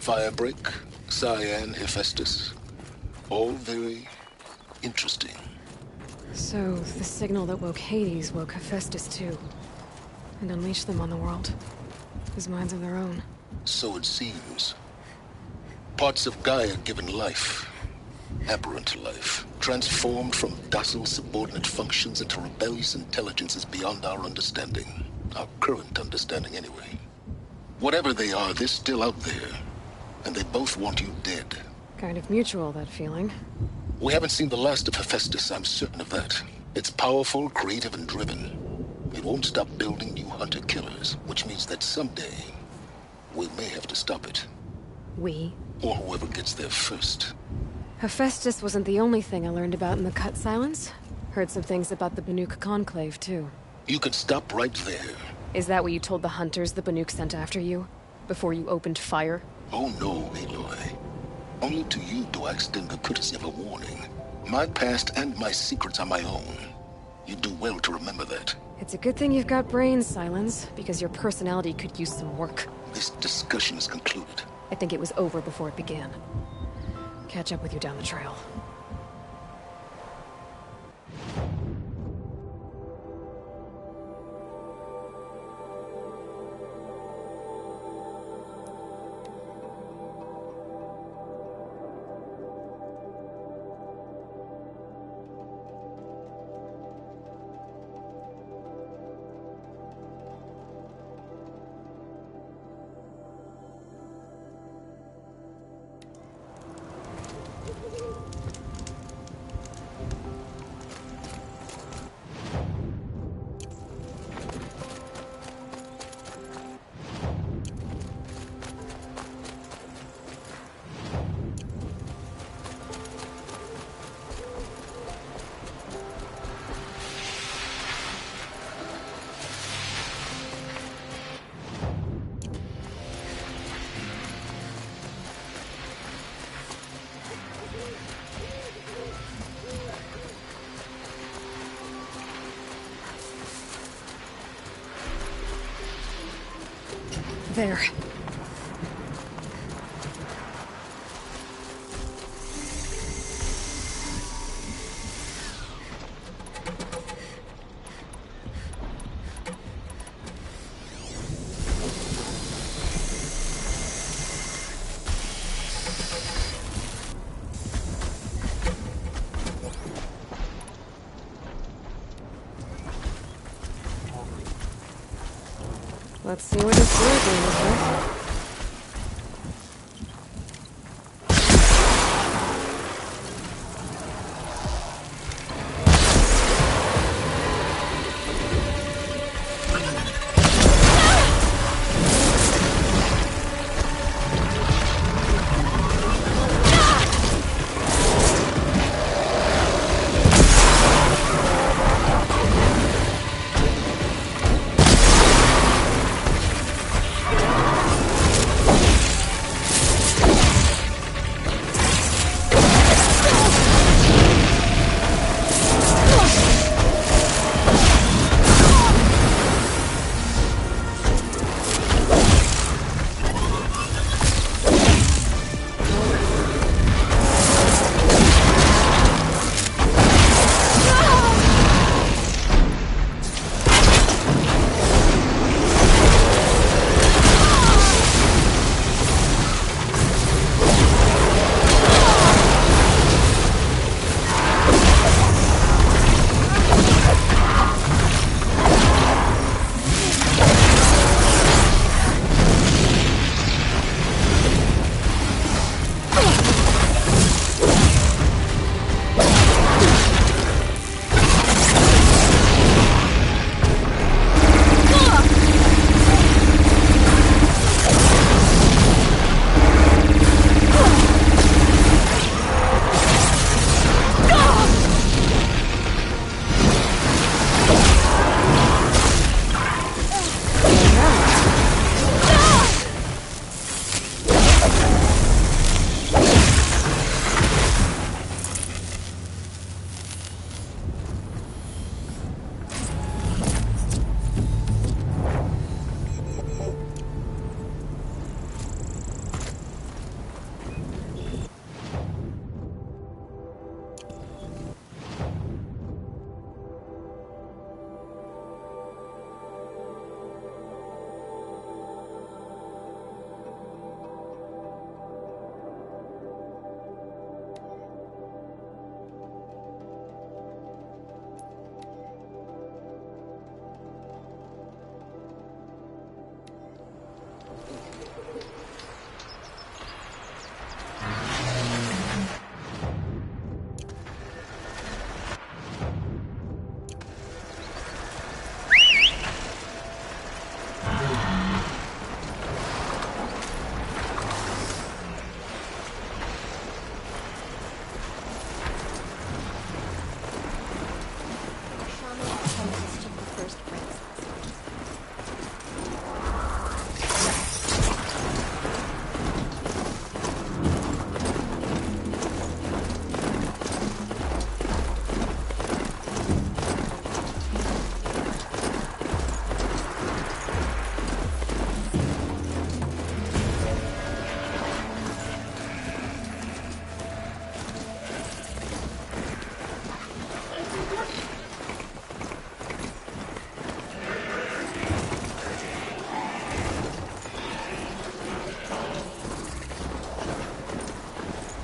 Firebreak, Cyan, Hephaestus. All very interesting. So, the signal that woke Hades woke Hephaestus too. And unleashed them on the world. With minds of their own. So it seems. Parts of Gaia given life. Aberrant life. Transformed from docile subordinate functions into rebellious intelligences beyond our understanding. Our current understanding, anyway. Whatever they are, they're still out there. And they both want you dead. Kind of mutual, that feeling. We haven't seen the last of Hephaestus, I'm certain of that. It's powerful, creative, and driven. It won't stop building new hunter-killers, which means that someday, we may have to stop it. We? Or whoever gets there first. Hephaestus wasn't the only thing I learned about in the Cut Silence. Heard some things about the Banuk Conclave, too. You can stop right there. Is that what you told the hunters the Banuk sent after you? Before you opened fire? Oh no, Aloy. Only to you do I extend the courtesy of a warning. My past and my secrets are my own. You do well to remember that. It's a good thing you've got brains, Silence, because your personality could use some work. This discussion is concluded. I think it was over before it began. Catch up with you down the trail. There. Let's see what this Rayman is with.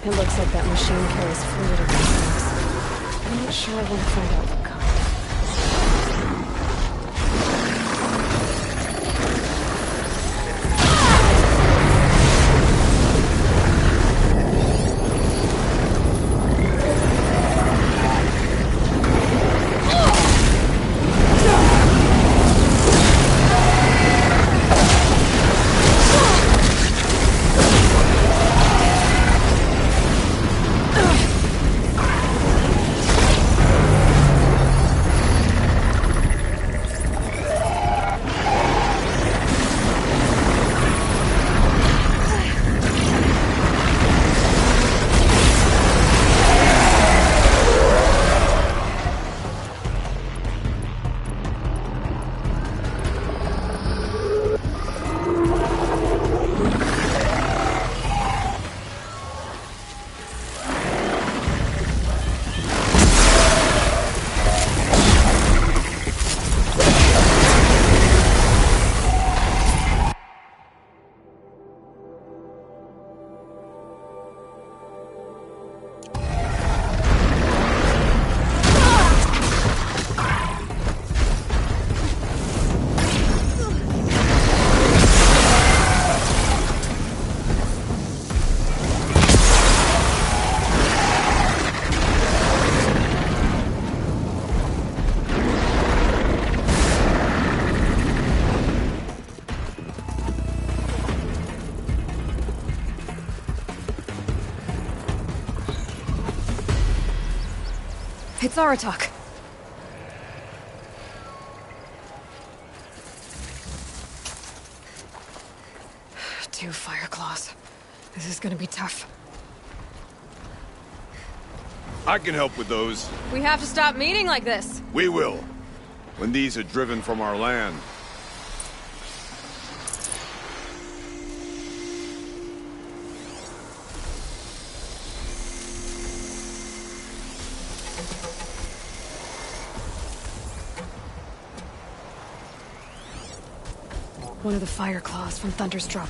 It looks like that machine carries fluid of things. I'm not sure I want to find out what kind. It's Aratak. Two fire claws. This is gonna be tough. I can help with those. We have to stop meeting like this. We will. When these are driven from our land. One of the fire claws from Thunder's drum.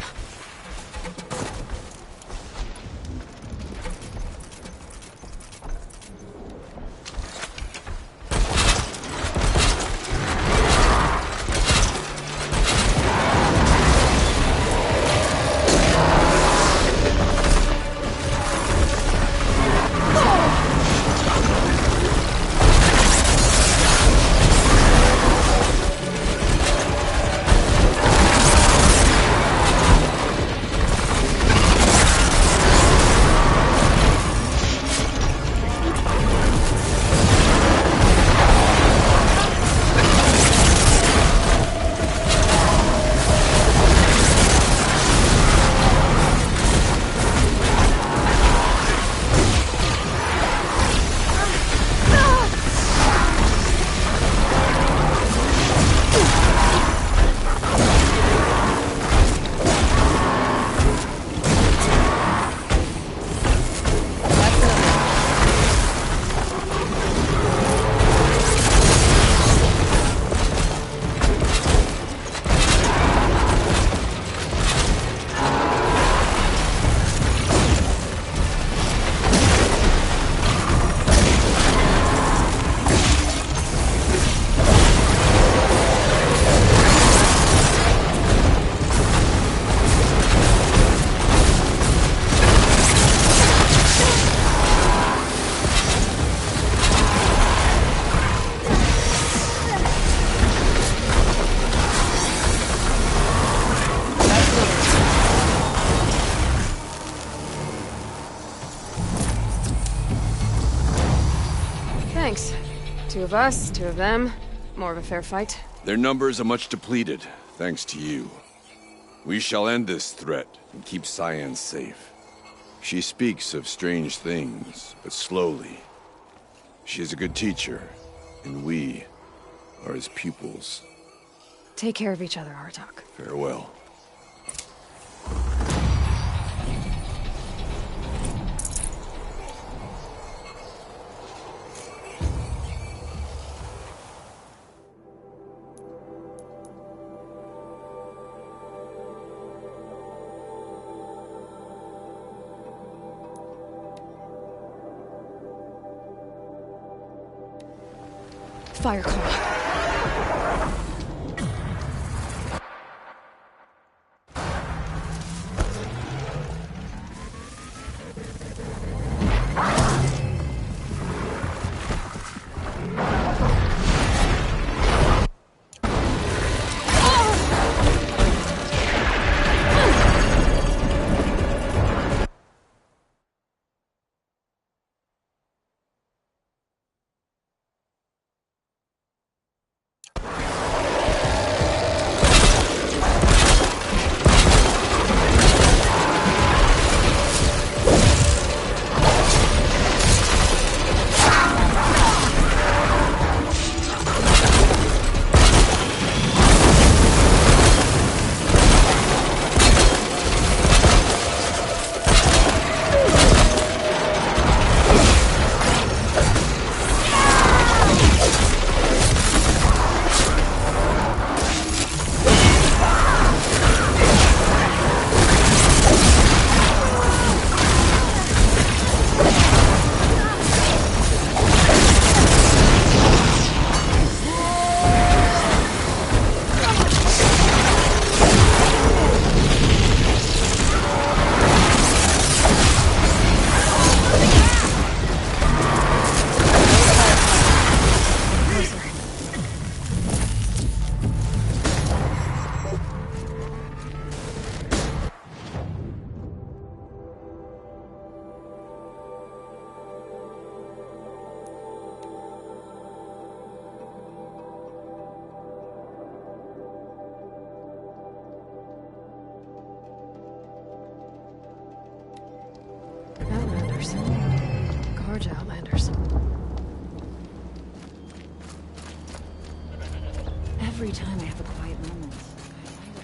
Thanks. Two of us, two of them. More of a fair fight. Their numbers are much depleted, thanks to you. We shall end this threat and keep Cyan safe. She speaks of strange things, but slowly. She is a good teacher, and we are his pupils. Take care of each other, Aratak. Farewell. Fire claw. Outlanders. Gorge Outlanders. Every time I have a quiet moment, I find it.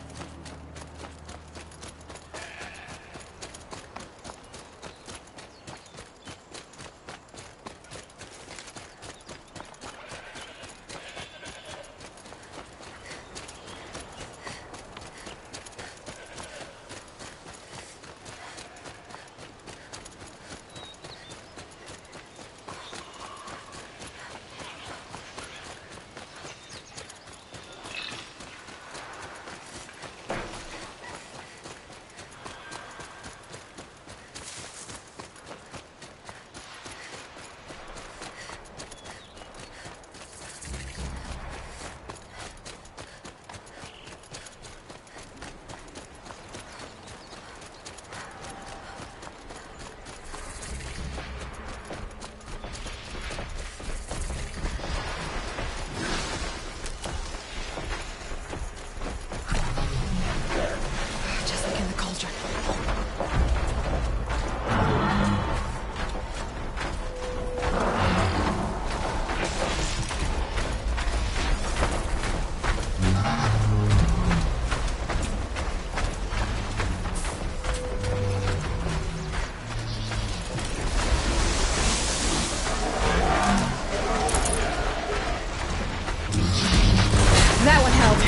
That one held.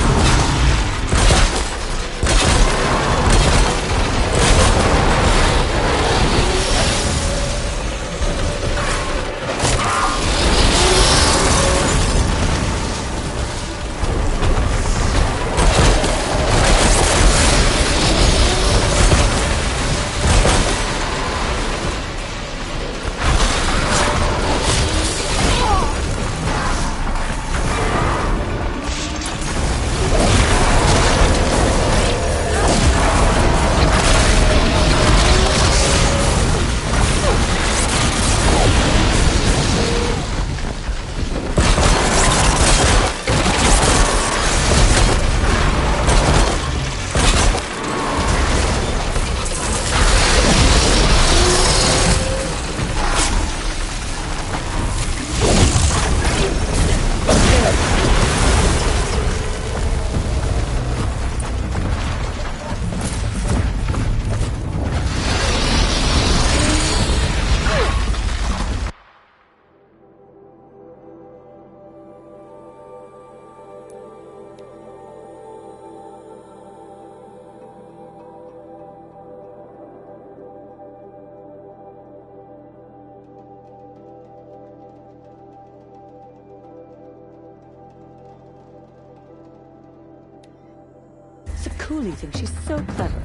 Cooley thinks she's so clever.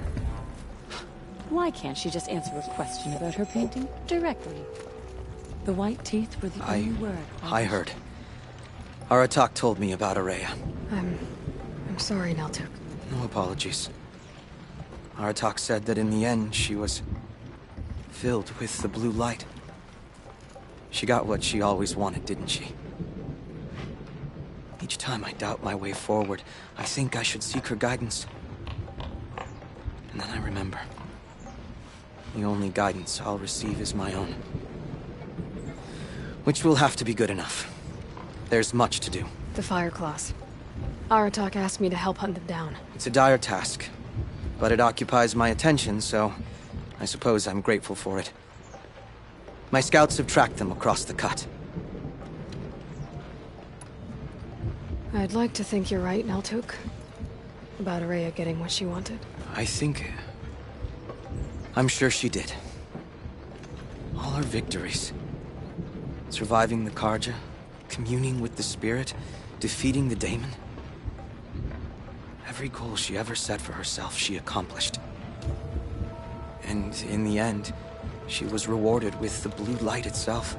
Why can't she just answer a question about her painting directly? The white teeth were the only word. I heard. Aratak told me about Araya. I'm sorry, Naltuk. No apologies. Aratak said that in the end she was filled with the blue light. She got what she always wanted, didn't she? Each time I doubt my way forward, I think I should seek her guidance. And then I remember. The only guidance I'll receive is my own. Which will have to be good enough. There's much to do. The Fire Claws. Aratak asked me to help hunt them down. It's a dire task, but it occupies my attention, so I suppose I'm grateful for it. My scouts have tracked them across the cut. I'd like to think you're right, Naltuk. About Araya getting what she wanted. I'm sure she did. All her victories. Surviving the Karja, communing with the spirit, defeating the daemon. Every goal she ever set for herself, she accomplished. And in the end, she was rewarded with the blue light itself.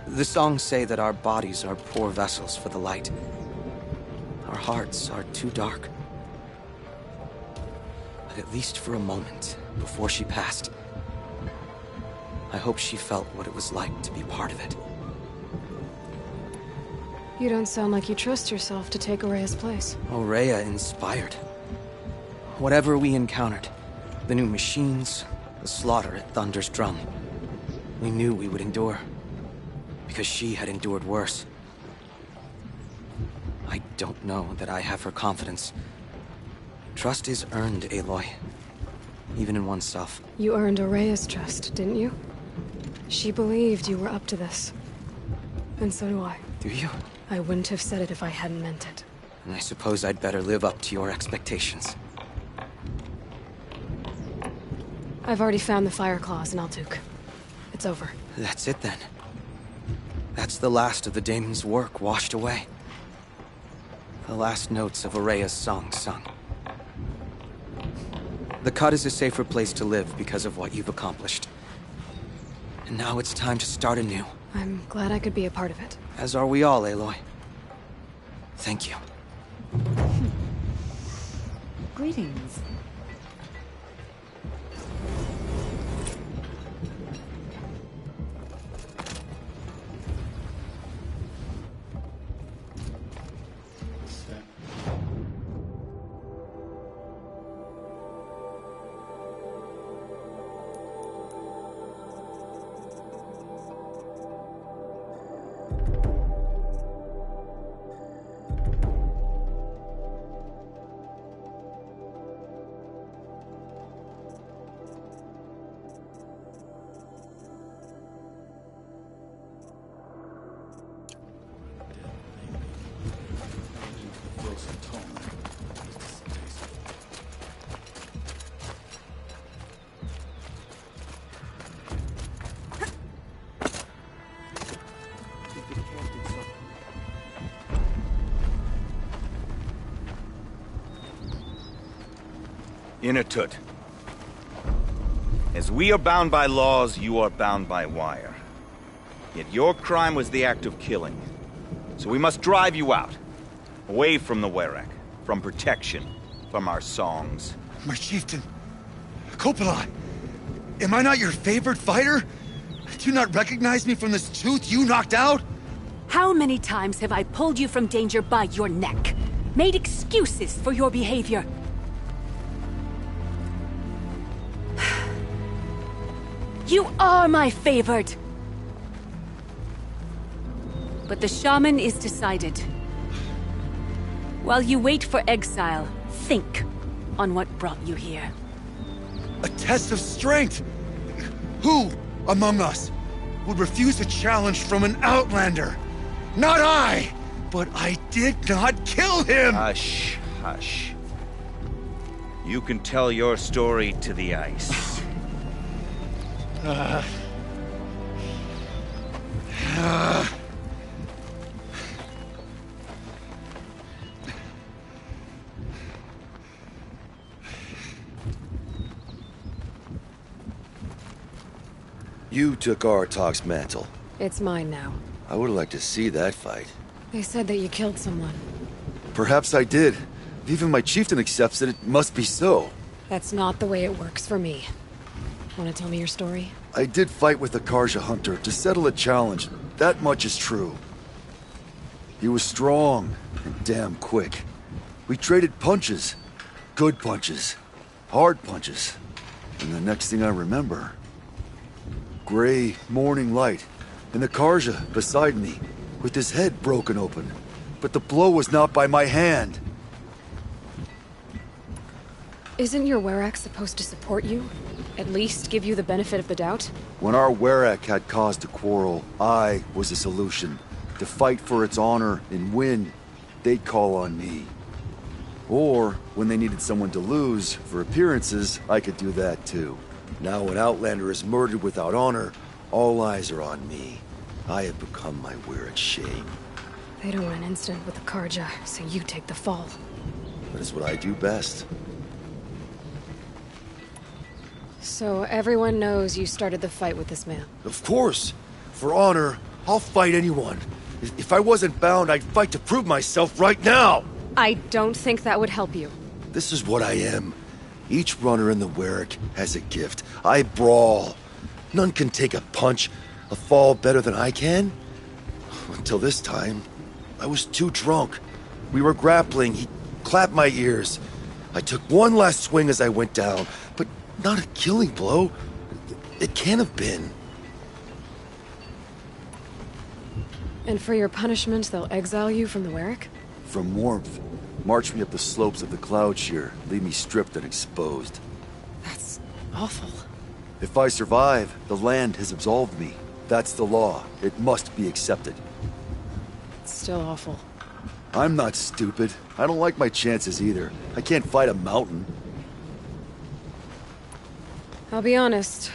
The songs say that our bodies are poor vessels for the light. Our hearts are too dark. But at least for a moment, before she passed, I hope she felt what it was like to be part of it. You don't sound like you trust yourself to take Araya's place. Araya inspired. Whatever we encountered, the new machines, The slaughter at Thunder's Drum. We knew we would endure. Because she had endured worse. I don't know that I have her confidence. Trust is earned, Aloy. Even in oneself. You earned Aurea's trust, didn't you? She believed you were up to this. And so do I. Do you? I wouldn't have said it if I hadn't meant it. And I suppose I'd better live up to your expectations. I've already found the fire claws in Altuk. It's over. That's it then. That's the last of the daemon's work washed away. The last notes of Aurea's song sung. The Cut is a safer place to live because of what you've accomplished. And now it's time to start anew. I'm glad I could be a part of it. As are we all, Aloy. Thank you. Greetings. Inatut. As we are bound by laws, you are bound by wire. Yet your crime was the act of killing. So we must drive you out. Away from the Werak. From protection. From our songs. My chieftain. Coppola. Am I not your favorite fighter? Do you not recognize me from this tooth you knocked out? How many times have I pulled you from danger by your neck? Made excuses for your behavior? You are my favorite! But the shaman is decided. While you wait for exile, think on what brought you here. A test of strength! Who among us would refuse a challenge from an outlander? Not I! But I did not kill him! Hush, hush. You can tell your story to the ice. You took Artok's mantle. It's mine now. I would like to see that fight. They said that you killed someone. Perhaps I did. If even my chieftain accepts it, it must be so. That's not the way it works for me. Want to tell me your story? I did fight with the Karja hunter to settle a challenge. That much is true. He was strong and damn quick. We traded punches. Good punches. Hard punches. And the next thing I remember... gray morning light, and the Karja beside me, with his head broken open. But the blow was not by my hand. Isn't your Werak supposed to support you? At least give you the benefit of the doubt? When our Werak had cause to quarrel, I was the solution. To fight for its honor and win, they'd call on me. Or, when they needed someone to lose, for appearances, I could do that too. Now when Outlander is murdered without honor, all eyes are on me. I have become my Werak's shame. They don't want an incident with the Karja, so you take the fall. That is what I do best. So everyone knows you started the fight with this man? Of course! For honor, I'll fight anyone. If I wasn't bound, I'd fight to prove myself right now! I don't think that would help you. This is what I am. Each runner in the Werak has a gift. I brawl. None can take a punch, a fall better than I can. Until this time, I was too drunk. We were grappling. He clapped my ears. I took one last swing as I went down, but not a killing blow. It can't have been. And for your punishment, they'll exile you from the Werrick? From warmth. March me up the slopes of the cloud shear, leave me stripped and exposed. That's awful. If I survive, the land has absolved me. That's the law. It must be accepted. It's still awful. I'm not stupid. I don't like my chances either. I can't fight a mountain. I'll be honest.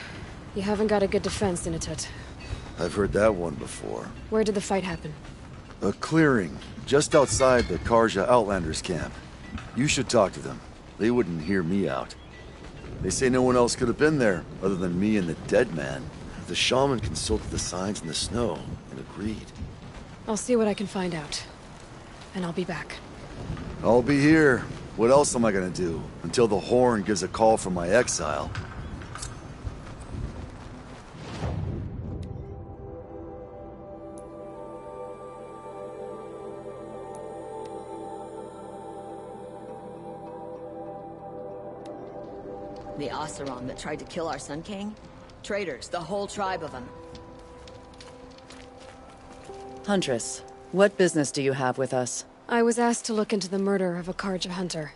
You haven't got a good defense, Inatut. I've heard that one before. Where did the fight happen? A clearing, just outside the Karja Outlanders camp. You should talk to them. They wouldn't hear me out. They say no one else could have been there, other than me and the dead man. The shaman consulted the signs in the snow and agreed. I'll see what I can find out. And I'll be back. I'll be here. What else am I gonna do? Until the horn gives a call from my exile. The Oseram that tried to kill our Sun King? Traitors, the whole tribe of them. Huntress, what business do you have with us? I was asked to look into the murder of a Karja hunter.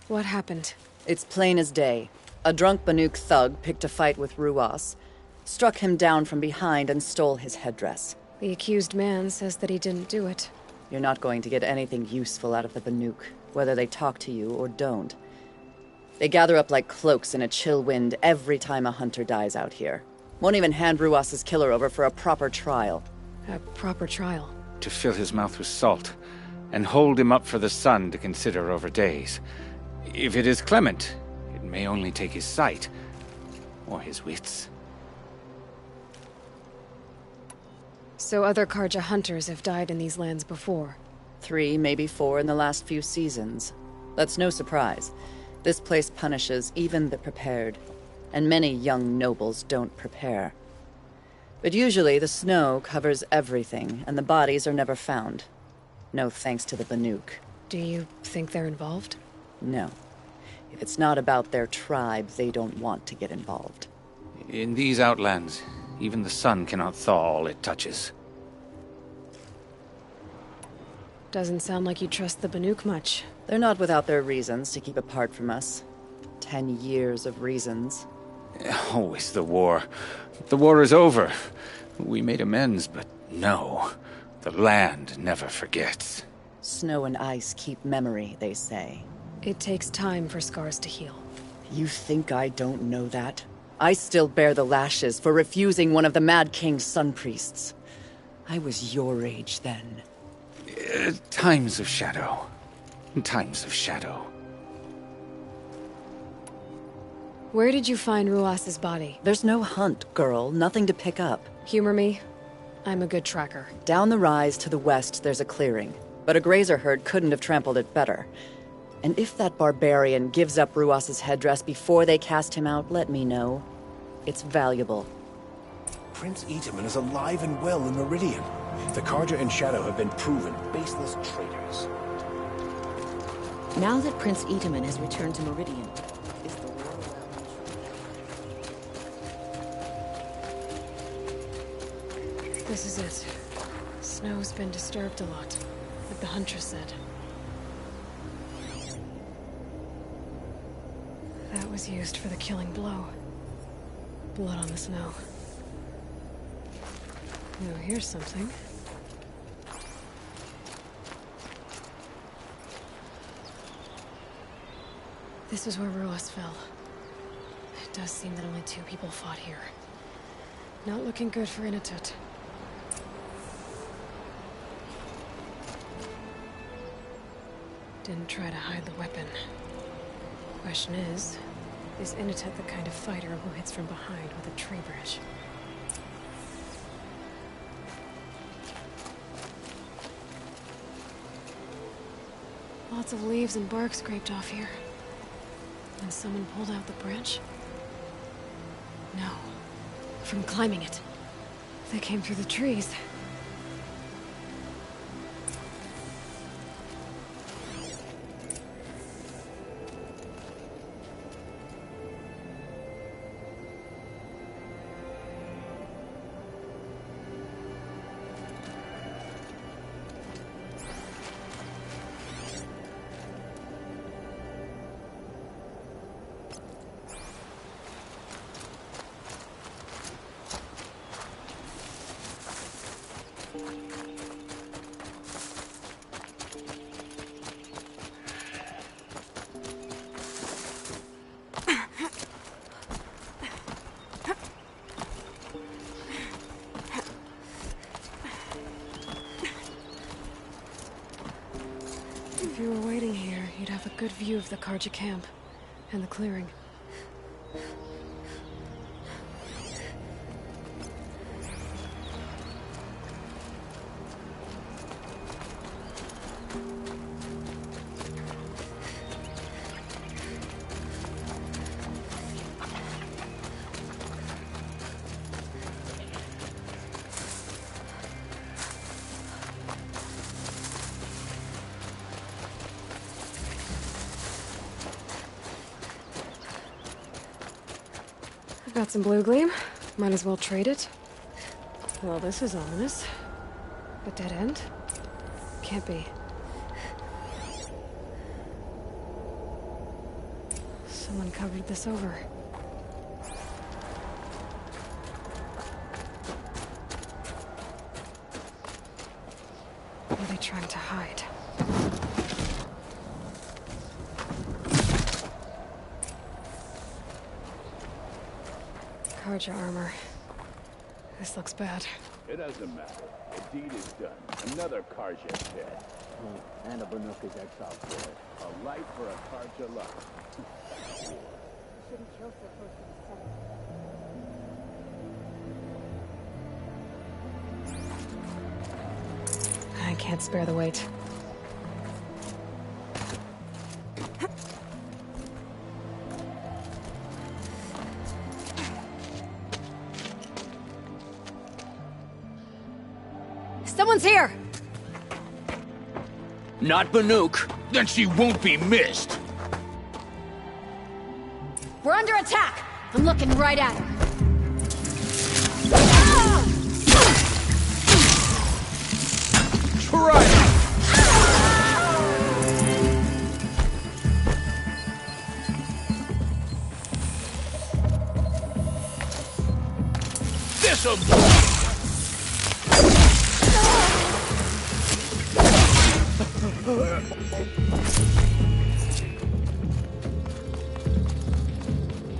What happened? It's plain as day. A drunk Banuk thug picked a fight with Ruas, struck him down from behind and stole his headdress. The accused man says that he didn't do it. You're not going to get anything useful out of the Banuk, whether they talk to you or don't. They gather up like cloaks in a chill wind every time a hunter dies out here. Won't even hand Ruas's killer over for a proper trial. A proper trial? To fill his mouth with salt, and hold him up for the sun to consider over days. If it is clement, it may only take his sight, or his wits. So other Karja hunters have died in these lands before? 3, maybe 4 in the last few seasons. That's no surprise. This place punishes even the prepared, and many young nobles don't prepare. But usually the snow covers everything, and the bodies are never found. No thanks to the Banuk. Do you think they're involved? No. If it's not about their tribe, they don't want to get involved. In these outlands, even the sun cannot thaw all it touches. Doesn't sound like you trust the Banuk much. They're not without their reasons to keep apart from us. 10 years of reasons. Always the war. The war is over. We made amends, but no. The land never forgets. Snow and ice keep memory, they say. It takes time for scars to heal. You think I don't know that? I still bear the lashes for refusing one of the Mad King's sun priests. I was your age then. Times of shadow. Times of shadow. Where did you find Ruas's body? There's no hunt, girl. Nothing to pick up. Humor me. I'm a good tracker. Down the rise to the west, there's a clearing. But a grazer herd couldn't have trampled it better. And if that barbarian gives up Ruas's headdress before they cast him out, let me know. It's valuable. Prince HITMAN is alive and well in Meridian. The Karja and Shadow have been proven baseless traitors. Now that Prince HITMAN has returned to Meridian, is the war around? This is it. Snow's been disturbed a lot, like the Huntress said. That was used for the killing blow. Blood on the snow. Oh, here's something. This is where Ruas fell. It does seem that only 2 people fought here. Not looking good for Inatut. Didn't try to hide the weapon. Question is Inatut the kind of fighter who hits from behind with a tree branch? Lots of leaves and bark scraped off here. And someone pulled out the branch? No. From climbing it. They came through the trees. good view of the Karja camp and the clearing. Got some blue gleam. Might as well trade it. Well, this is ominous. A dead end? Can't be. Someone covered this over. What are they trying to hide? Karja armor. This looks bad. It doesn't matter. The deed is done. Another Karja dead. And a Banuk is exiled for it. A life for a Karja life. Shouldn't kill so close to the center. I can't spare the weight. Someone's here! Not Banuk. Then she won't be missed. We're under attack! I'm looking right at her. Try it! This'll do!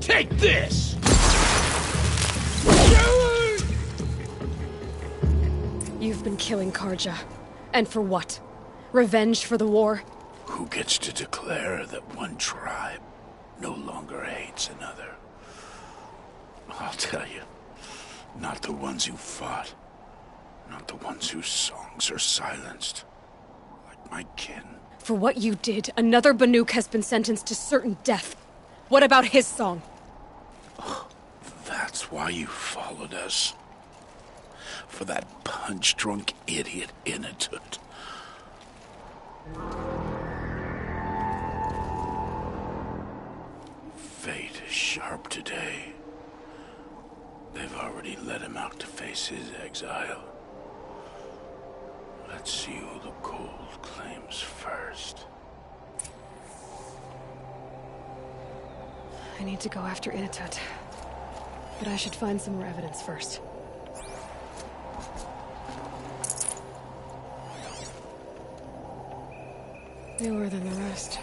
Take this! You've been killing Karja. And for what? Revenge for the war? Who gets to declare that one tribe no longer hates another? I'll tell you, not the ones who fought. Not the ones whose songs are silenced. Like my kin. For what you did, another Banuk has been sentenced to certain death. What about his song? That's why you followed us. For that punch-drunk idiot Inatut. Fate is sharp today. They've already let him out to face his exile. Let's see who the cold claims first. I need to go after Inatut. But I should find some more evidence first. Newer than the rest.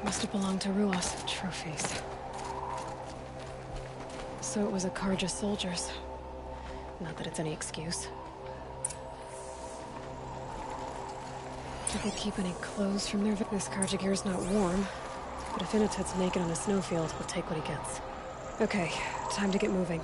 Must have belonged to Ruas. Trophies. So it was a Karja soldiers. Not that it's any excuse. Did they keep any clothes from their This Karja gear's not warm, but if Inatut's naked on a snowfield, we'll take what he gets. Okay, time to get moving.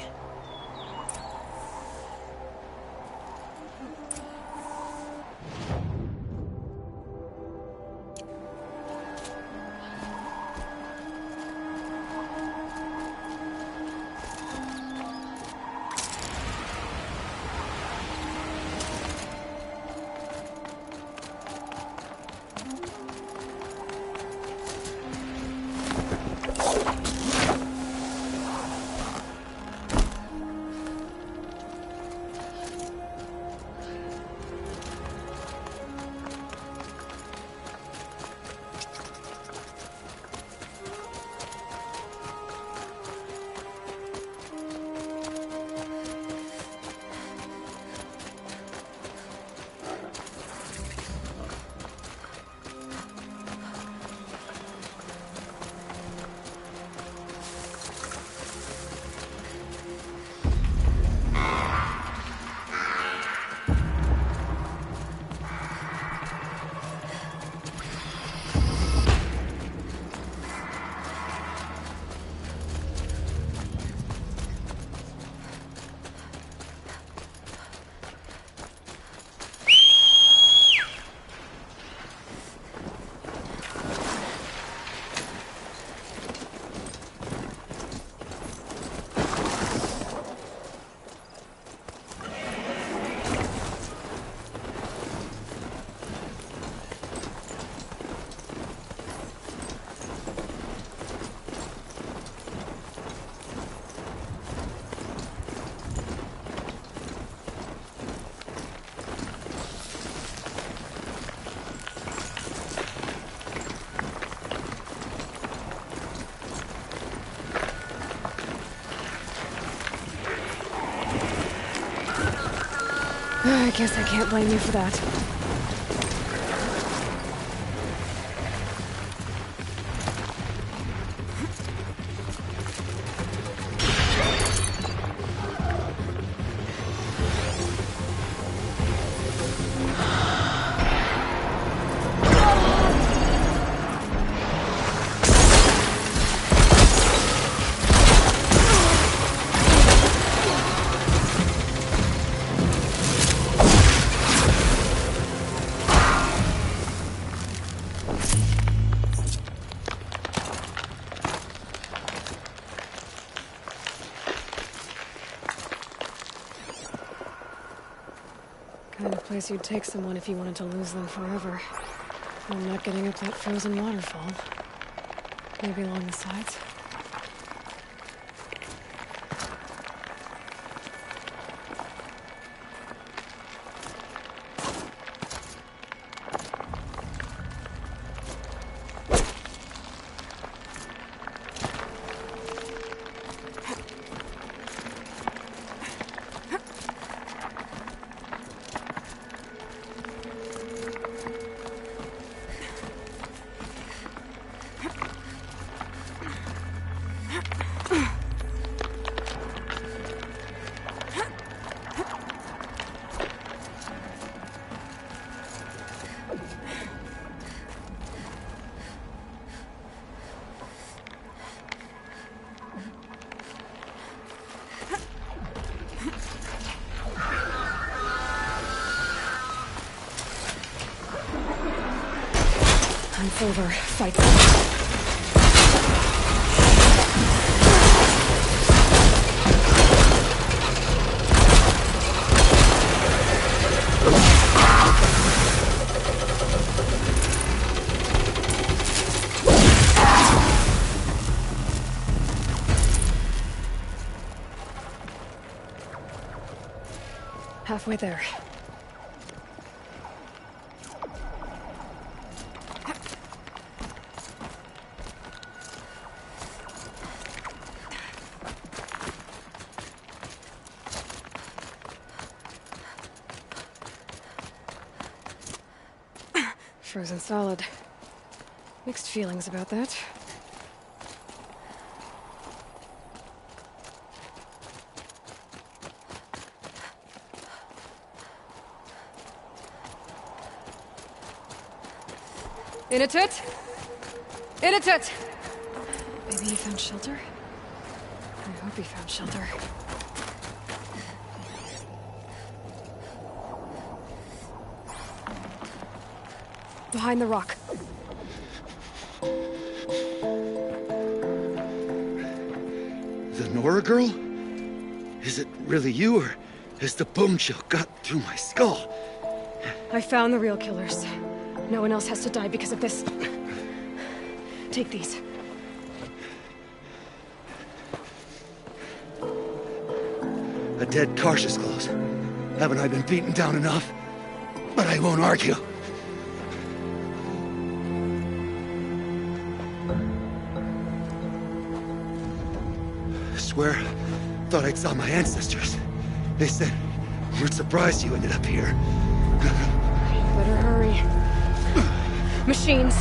I guess I can't blame you for that. Kind of place you'd take someone if you wanted to lose them forever. I'm not getting up that frozen waterfall. Maybe along the sides? It's over. Fight. Halfway there. Frozen solid. Mixed feelings about that. In a tut! In a tut! Maybe he found shelter? I hope he found shelter. Behind the rock. The Nora girl? Is it really you, or has the bone chill got through my skull? I found the real killers. No one else has to die because of this. Take these. A dead Karsh's close. Haven't I been beaten down enough? But I won't argue. Swear, thought I saw my ancestors. They said, we're surprised you ended up here. Better hurry. Machines.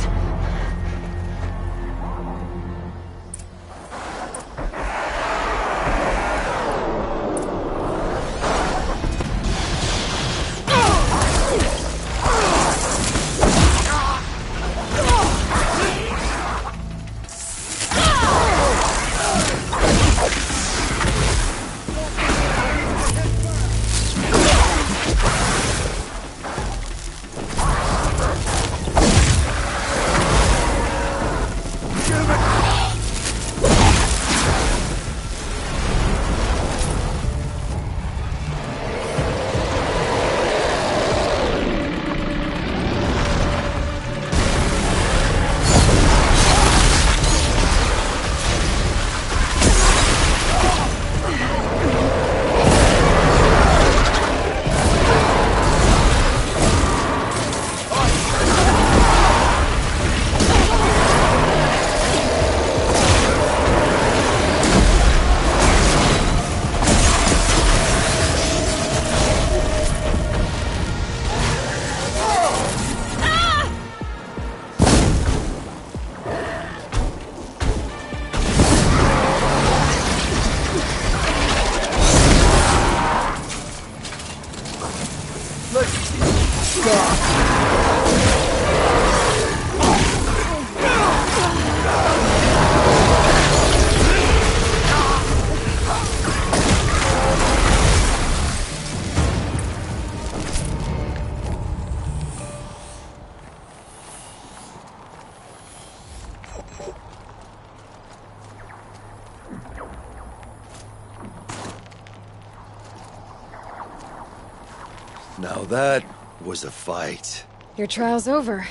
Now that was a fight. Your trial's over.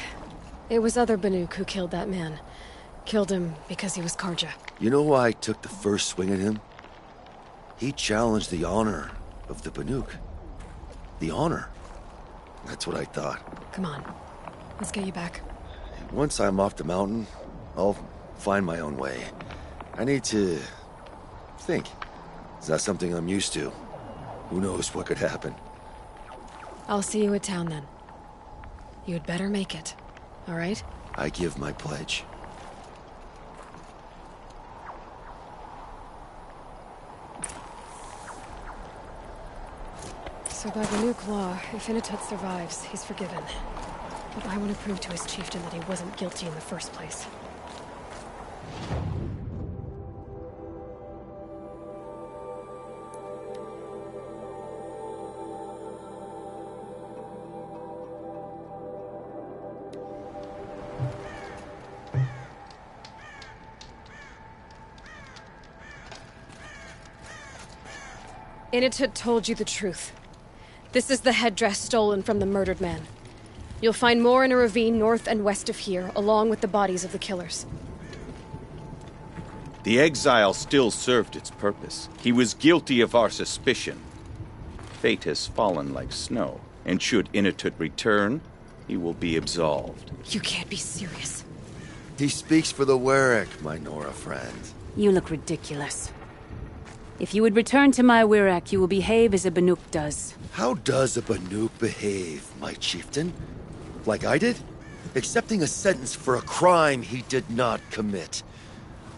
It was other Banuk who killed that man. Killed him because he was Karja. You know why I took the first swing at him? He challenged the honor of the Banuk. The honor. That's what I thought. Come on. Let's get you back. Once I'm off the mountain, I'll find my own way. I need to think. It's not something I'm used to. Who knows what could happen? I'll see you at town then. You'd better make it, all right? I give my pledge. So by Banuk law, if Inatut survives, he's forgiven. But I want to prove to his chieftain that he wasn't guilty in the first place. Inatut told you the truth. This is the headdress stolen from the murdered man. You'll find more in a ravine north and west of here, along with the bodies of the killers. The exile still served its purpose. He was guilty of our suspicion. Fate has fallen like snow, and should Inatut return, he will be absolved. You can't be serious. He speaks for the Warwick, my Nora friend. You look ridiculous. If you would return to my Wirrak, you will behave as a Banuk does. How does a Banuk behave, my chieftain? Like I did? Accepting a sentence for a crime he did not commit.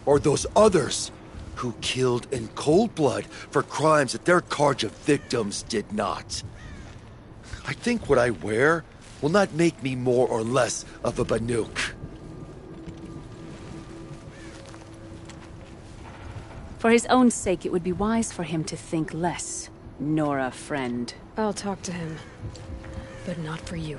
Or those others who killed in cold blood for crimes that their Karja victims did not. I think what I wear will not make me more or less of a Banuk. For his own sake, it would be wise for him to think less. Nora, friend. I'll talk to him. But not for you.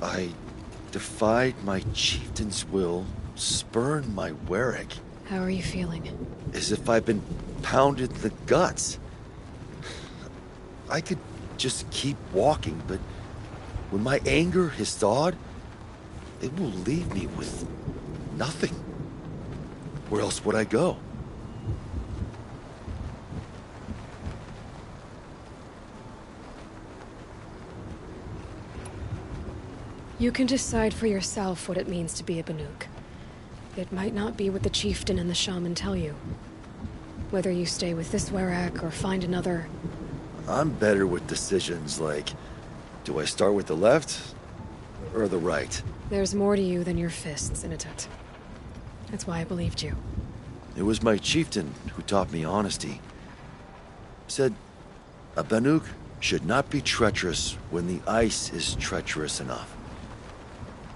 I defied my chieftain's will, spurned my Warwick. How are you feeling? As if I've been pounded in the guts. I could just keep walking, but when my anger has thawed, it will leave me with nothing. Where else would I go? You can decide for yourself what it means to be a Banuk. It might not be what the chieftain and the shaman tell you. Whether you stay with this Warwick or find another... I'm better with decisions like, do I start with the left or the right? There's more to you than your fists, Inatut. That's why I believed you. It was my chieftain who taught me honesty. Said, a Banuk should not be treacherous when the ice is treacherous enough.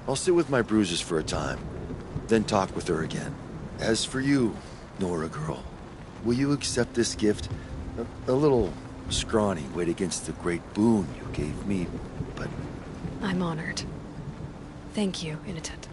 I'll sit with my bruises for a time, then talk with her again. As for you, Nora girl, will you accept this gift? A little scrawny weighed against the great boon you gave me, but... I'm honored. Thank you, Inatut.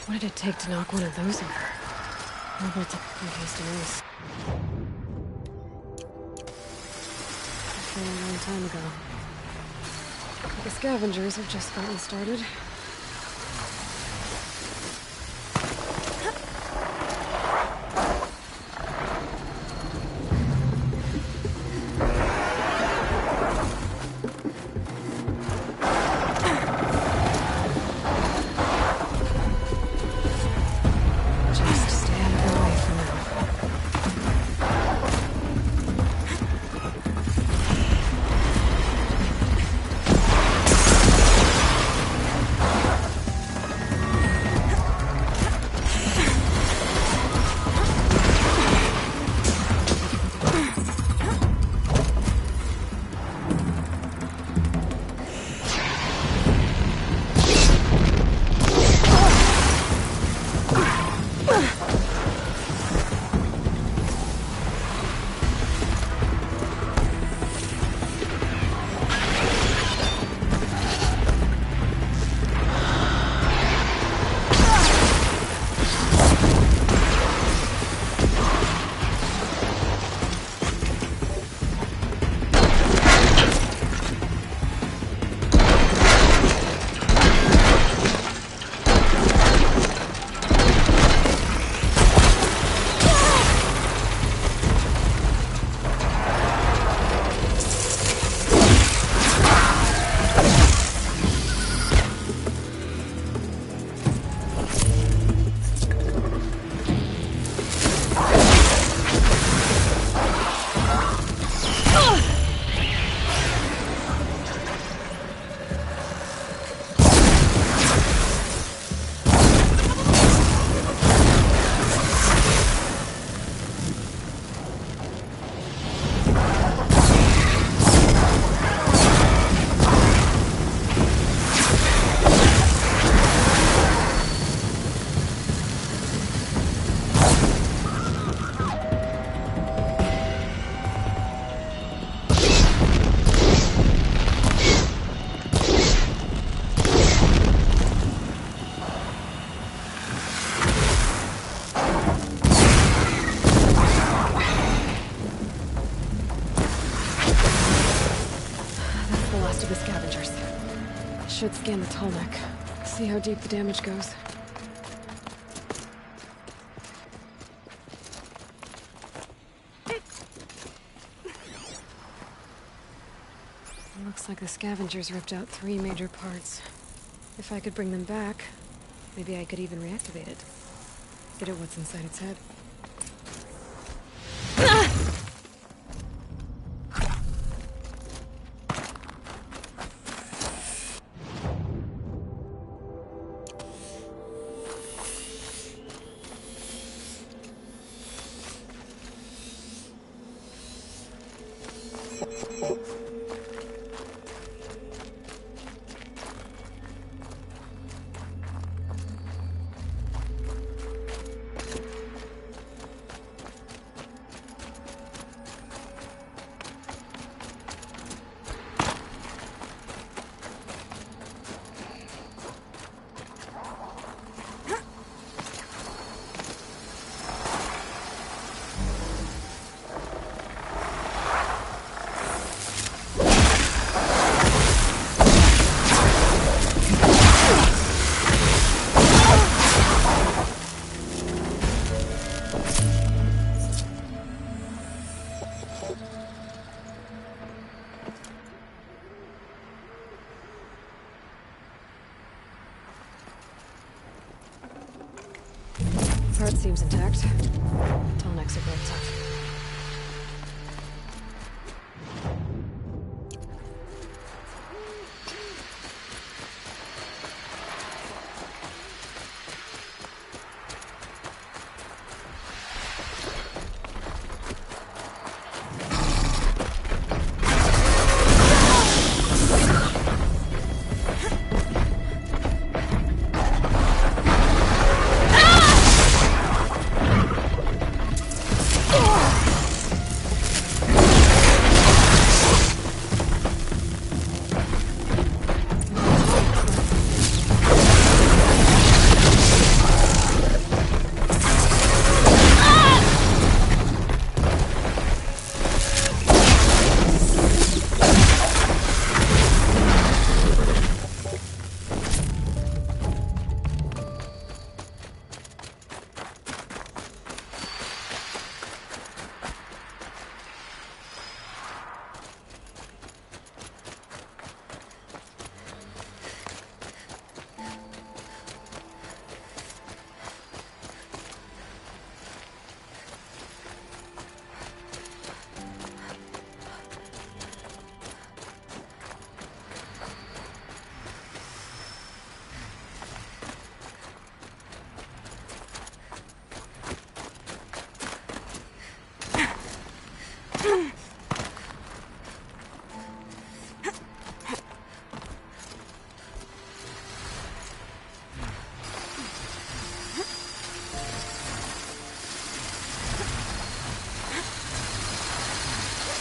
What did it take to knock one of those over? Liable to confuse us. A long time ago. The scavengers have just gotten started. Should scan the tall neck. See how deep the damage goes. Looks like the scavengers ripped out 3 major parts. If I could bring them back, maybe I could even reactivate it. Get at what's inside its head. Part seems intact. Tall necks are very tough. Ah!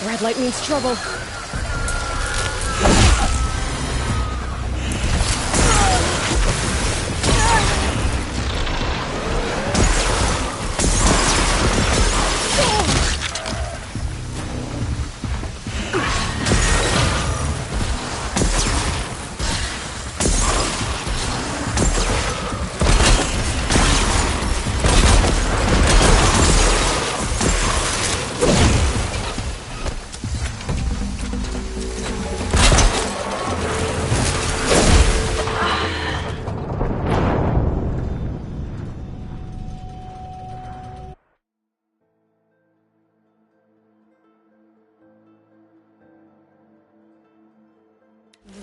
Red light means trouble.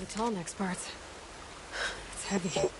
The tall next part. It's heavy.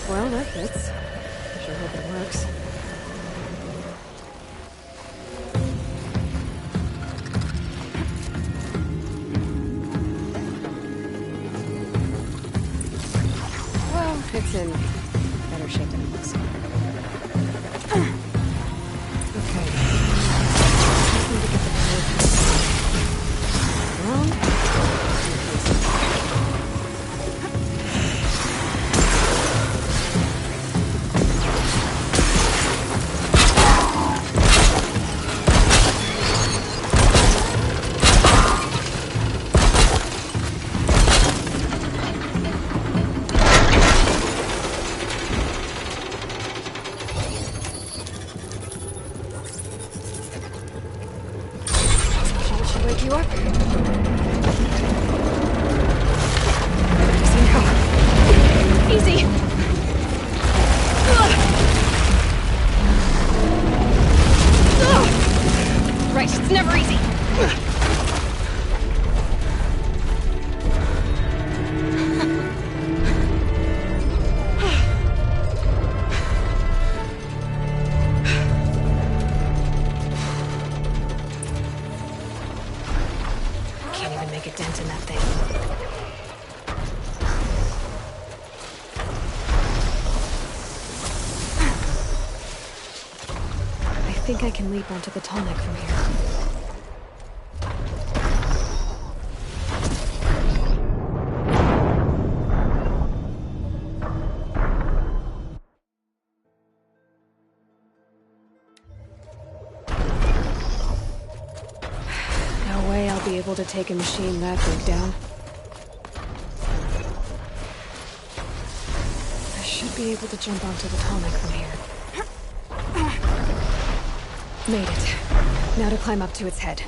Well, that fits. I sure hope it works. Well, it's in better shape than it looks. Okay. Just need to get the think I can leap onto the tonic from here. No way I'll be able to take a machine that big down. I should be able to jump onto the tonic from here. Made it. Now to climb up to its head.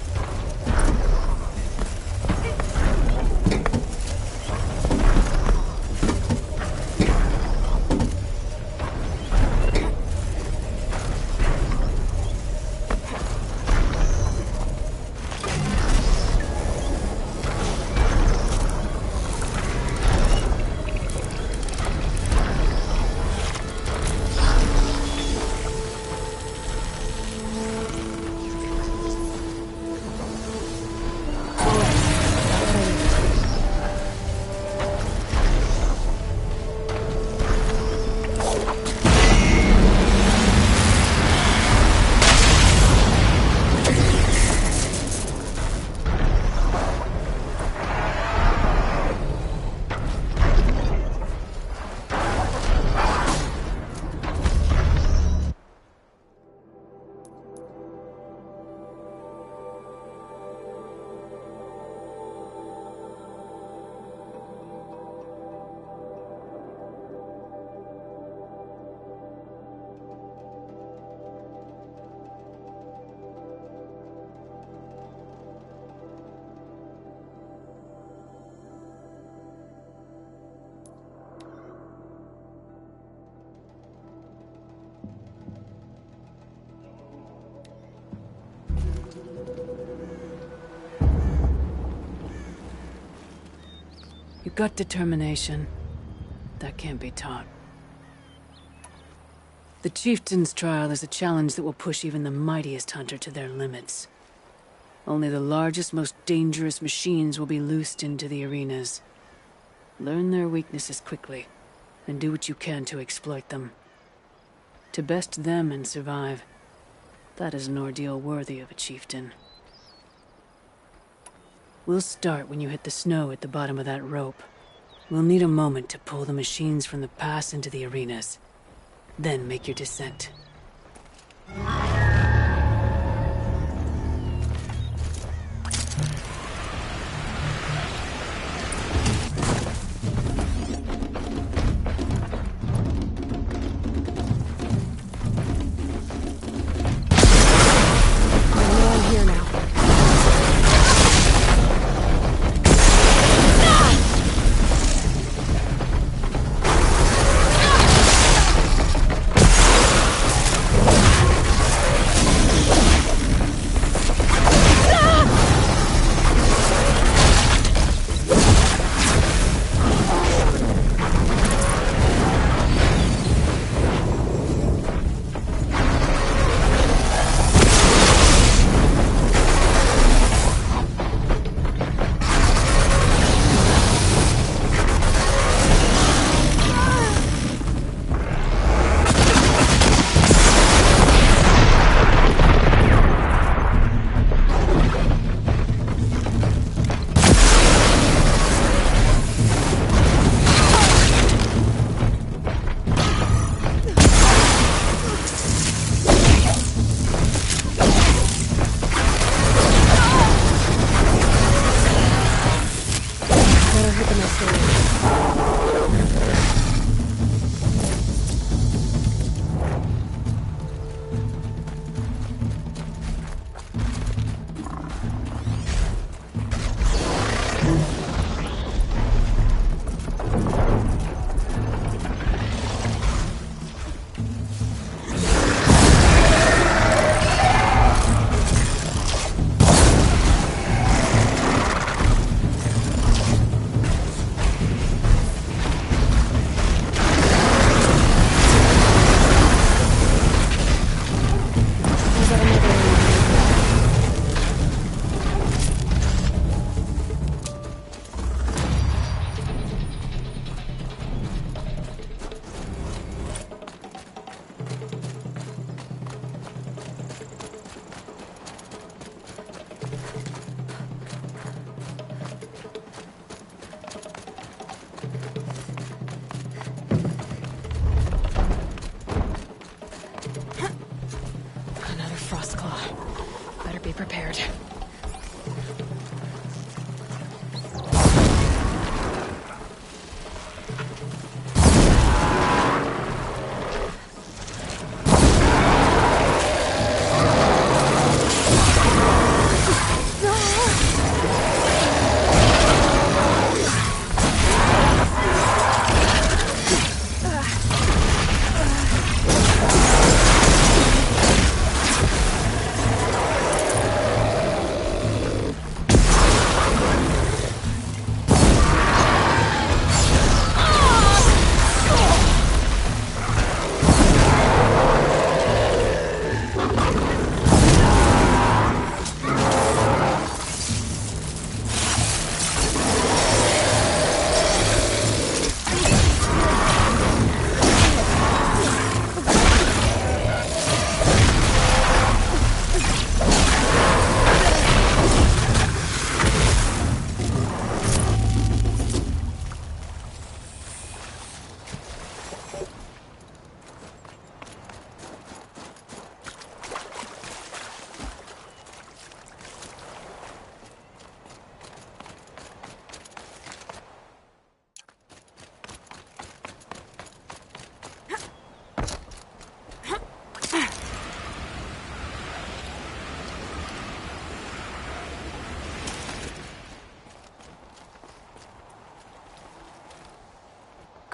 You got determination. That can't be taught. The Chieftain's trial is a challenge that will push even the mightiest hunter to their limits. Only the largest, most dangerous machines will be loosed into the arenas. Learn their weaknesses quickly, and do what you can to exploit them. To best them and survive, that is an ordeal worthy of a chieftain. We'll start when you hit the snow at the bottom of that rope. We'll need a moment to pull the machines from the pass into the arenas. Then make your descent.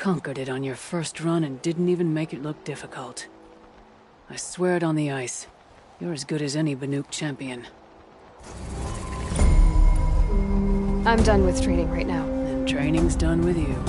conquered it on your first run and didn't even make it look difficult. I swear it on the ice. You're as good as any Banuk champion. I'm done with training right now. Then training's done with you.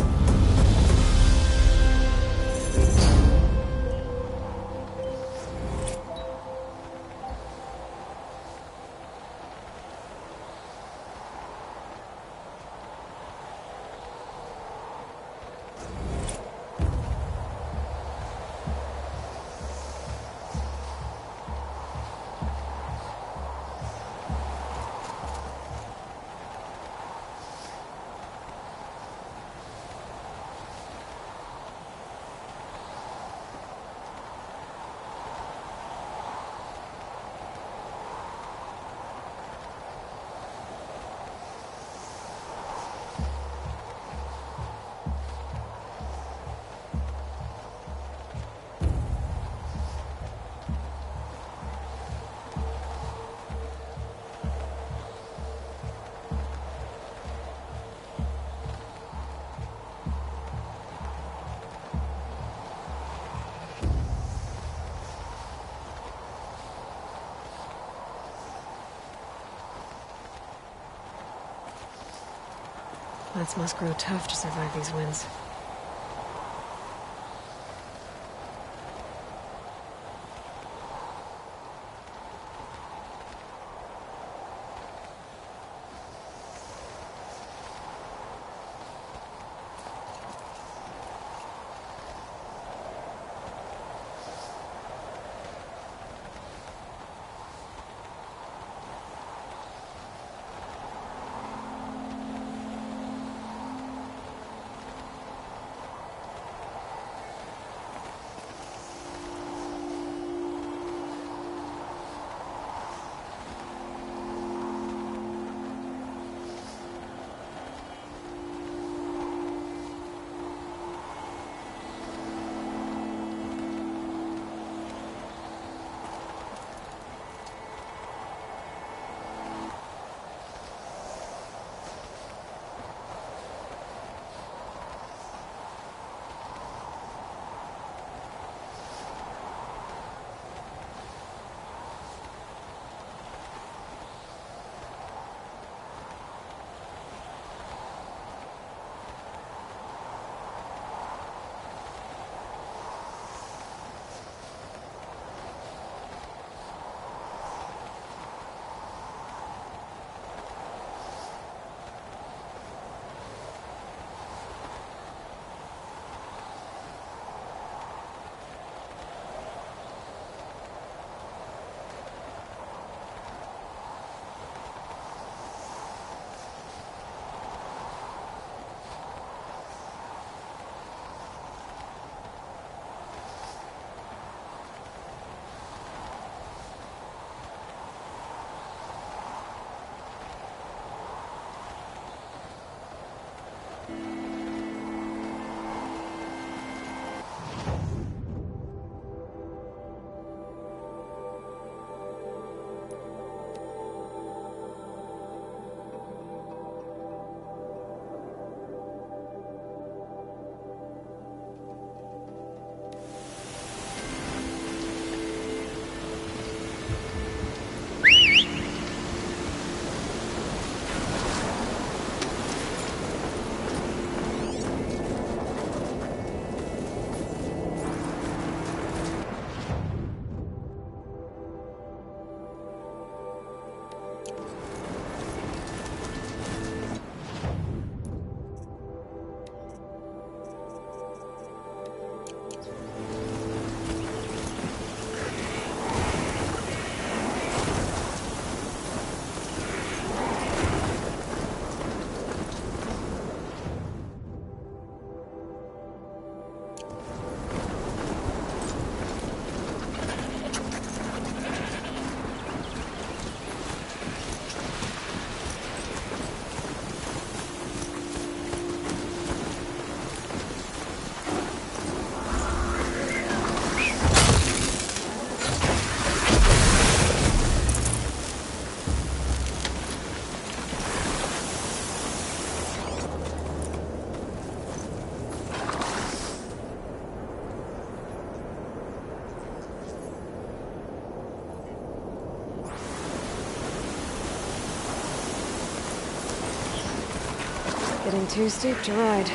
Plants must grow tough to survive these winds. Getting too steep to ride.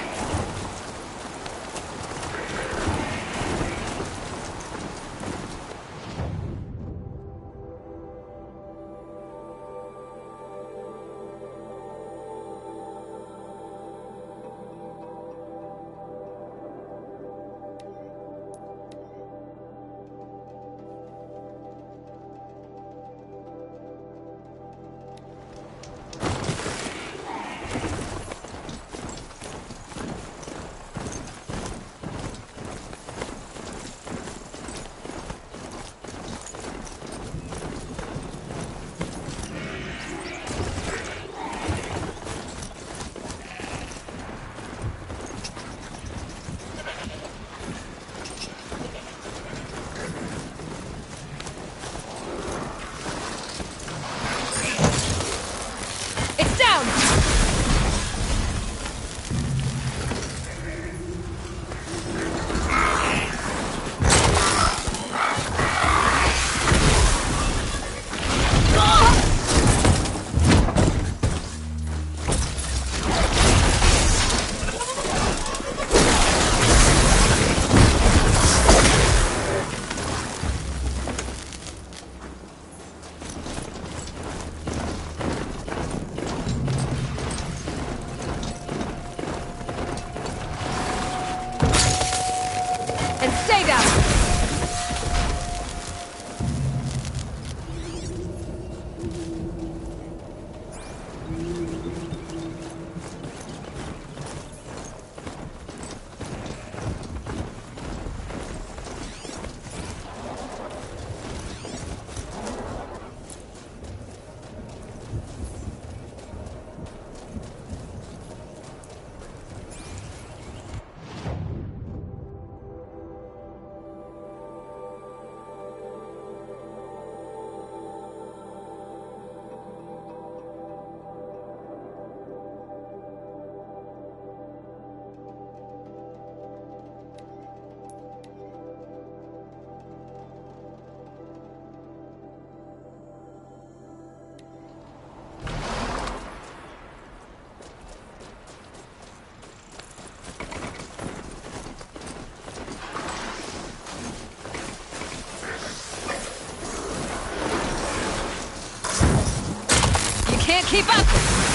Can't keep up!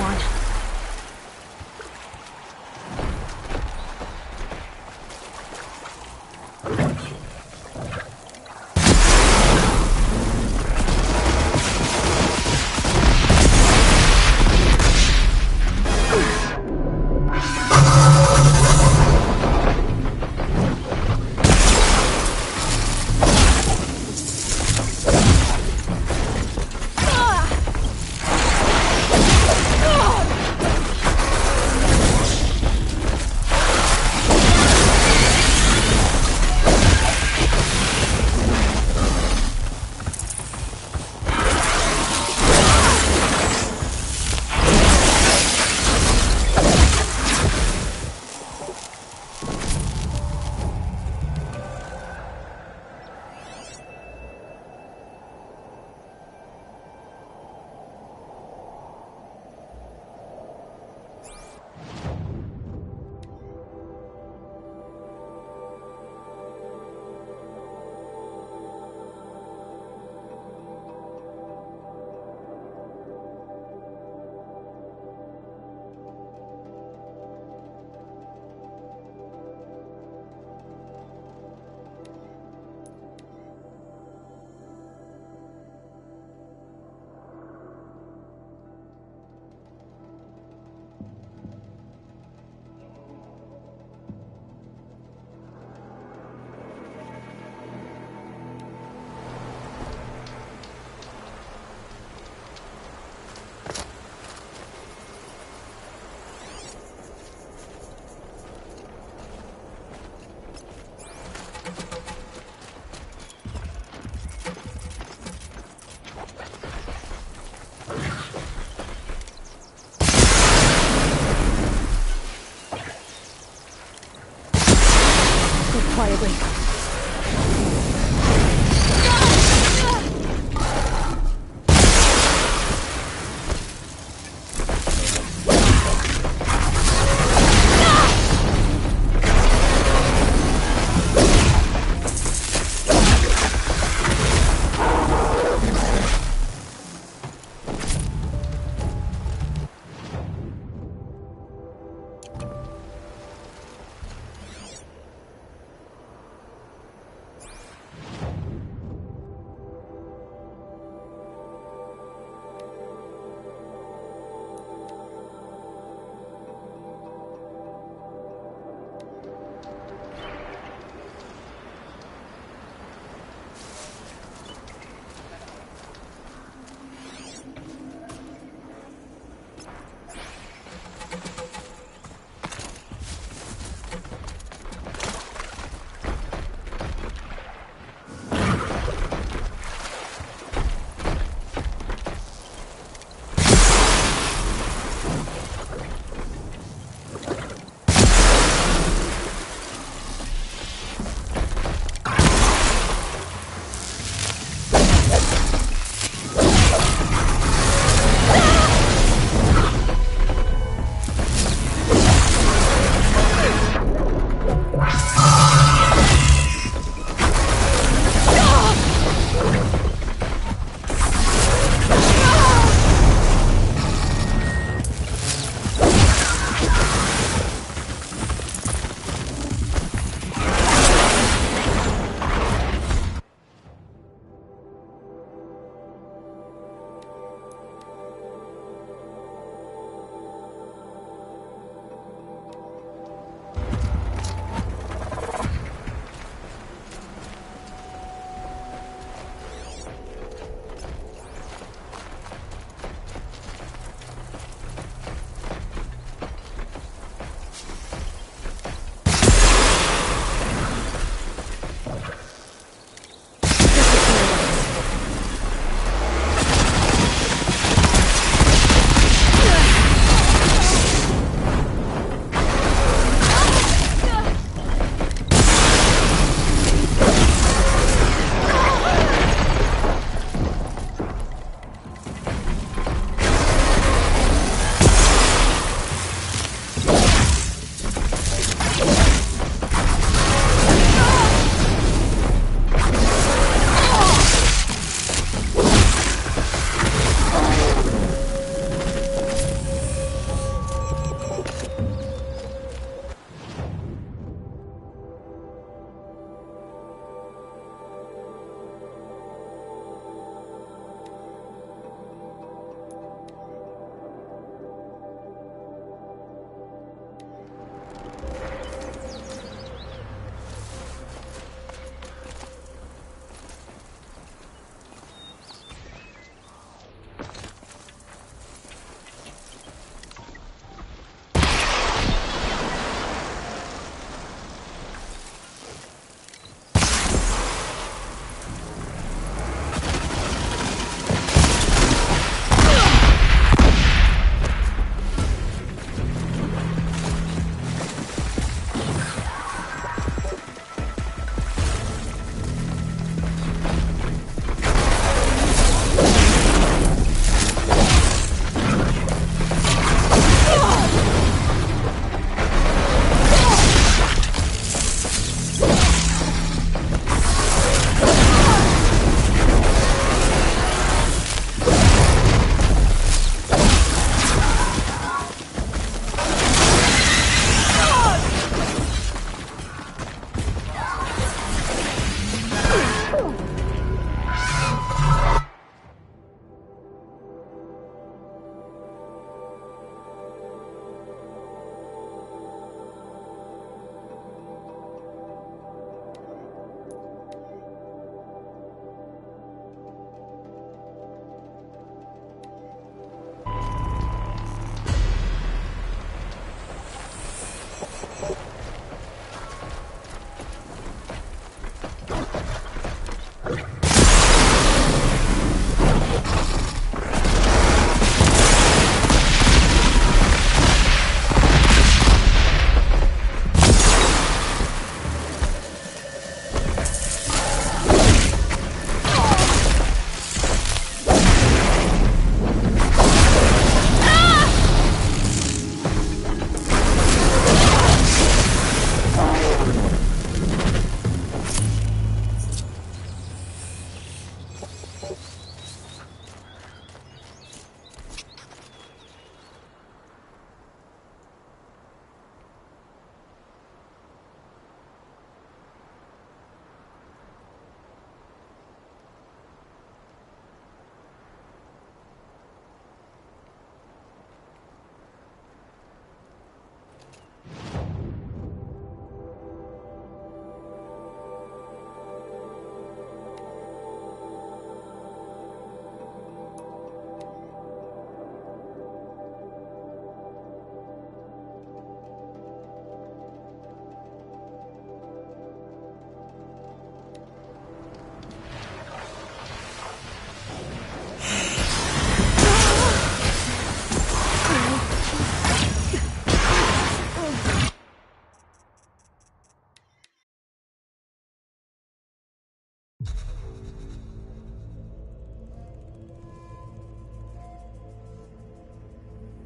on. Quietly.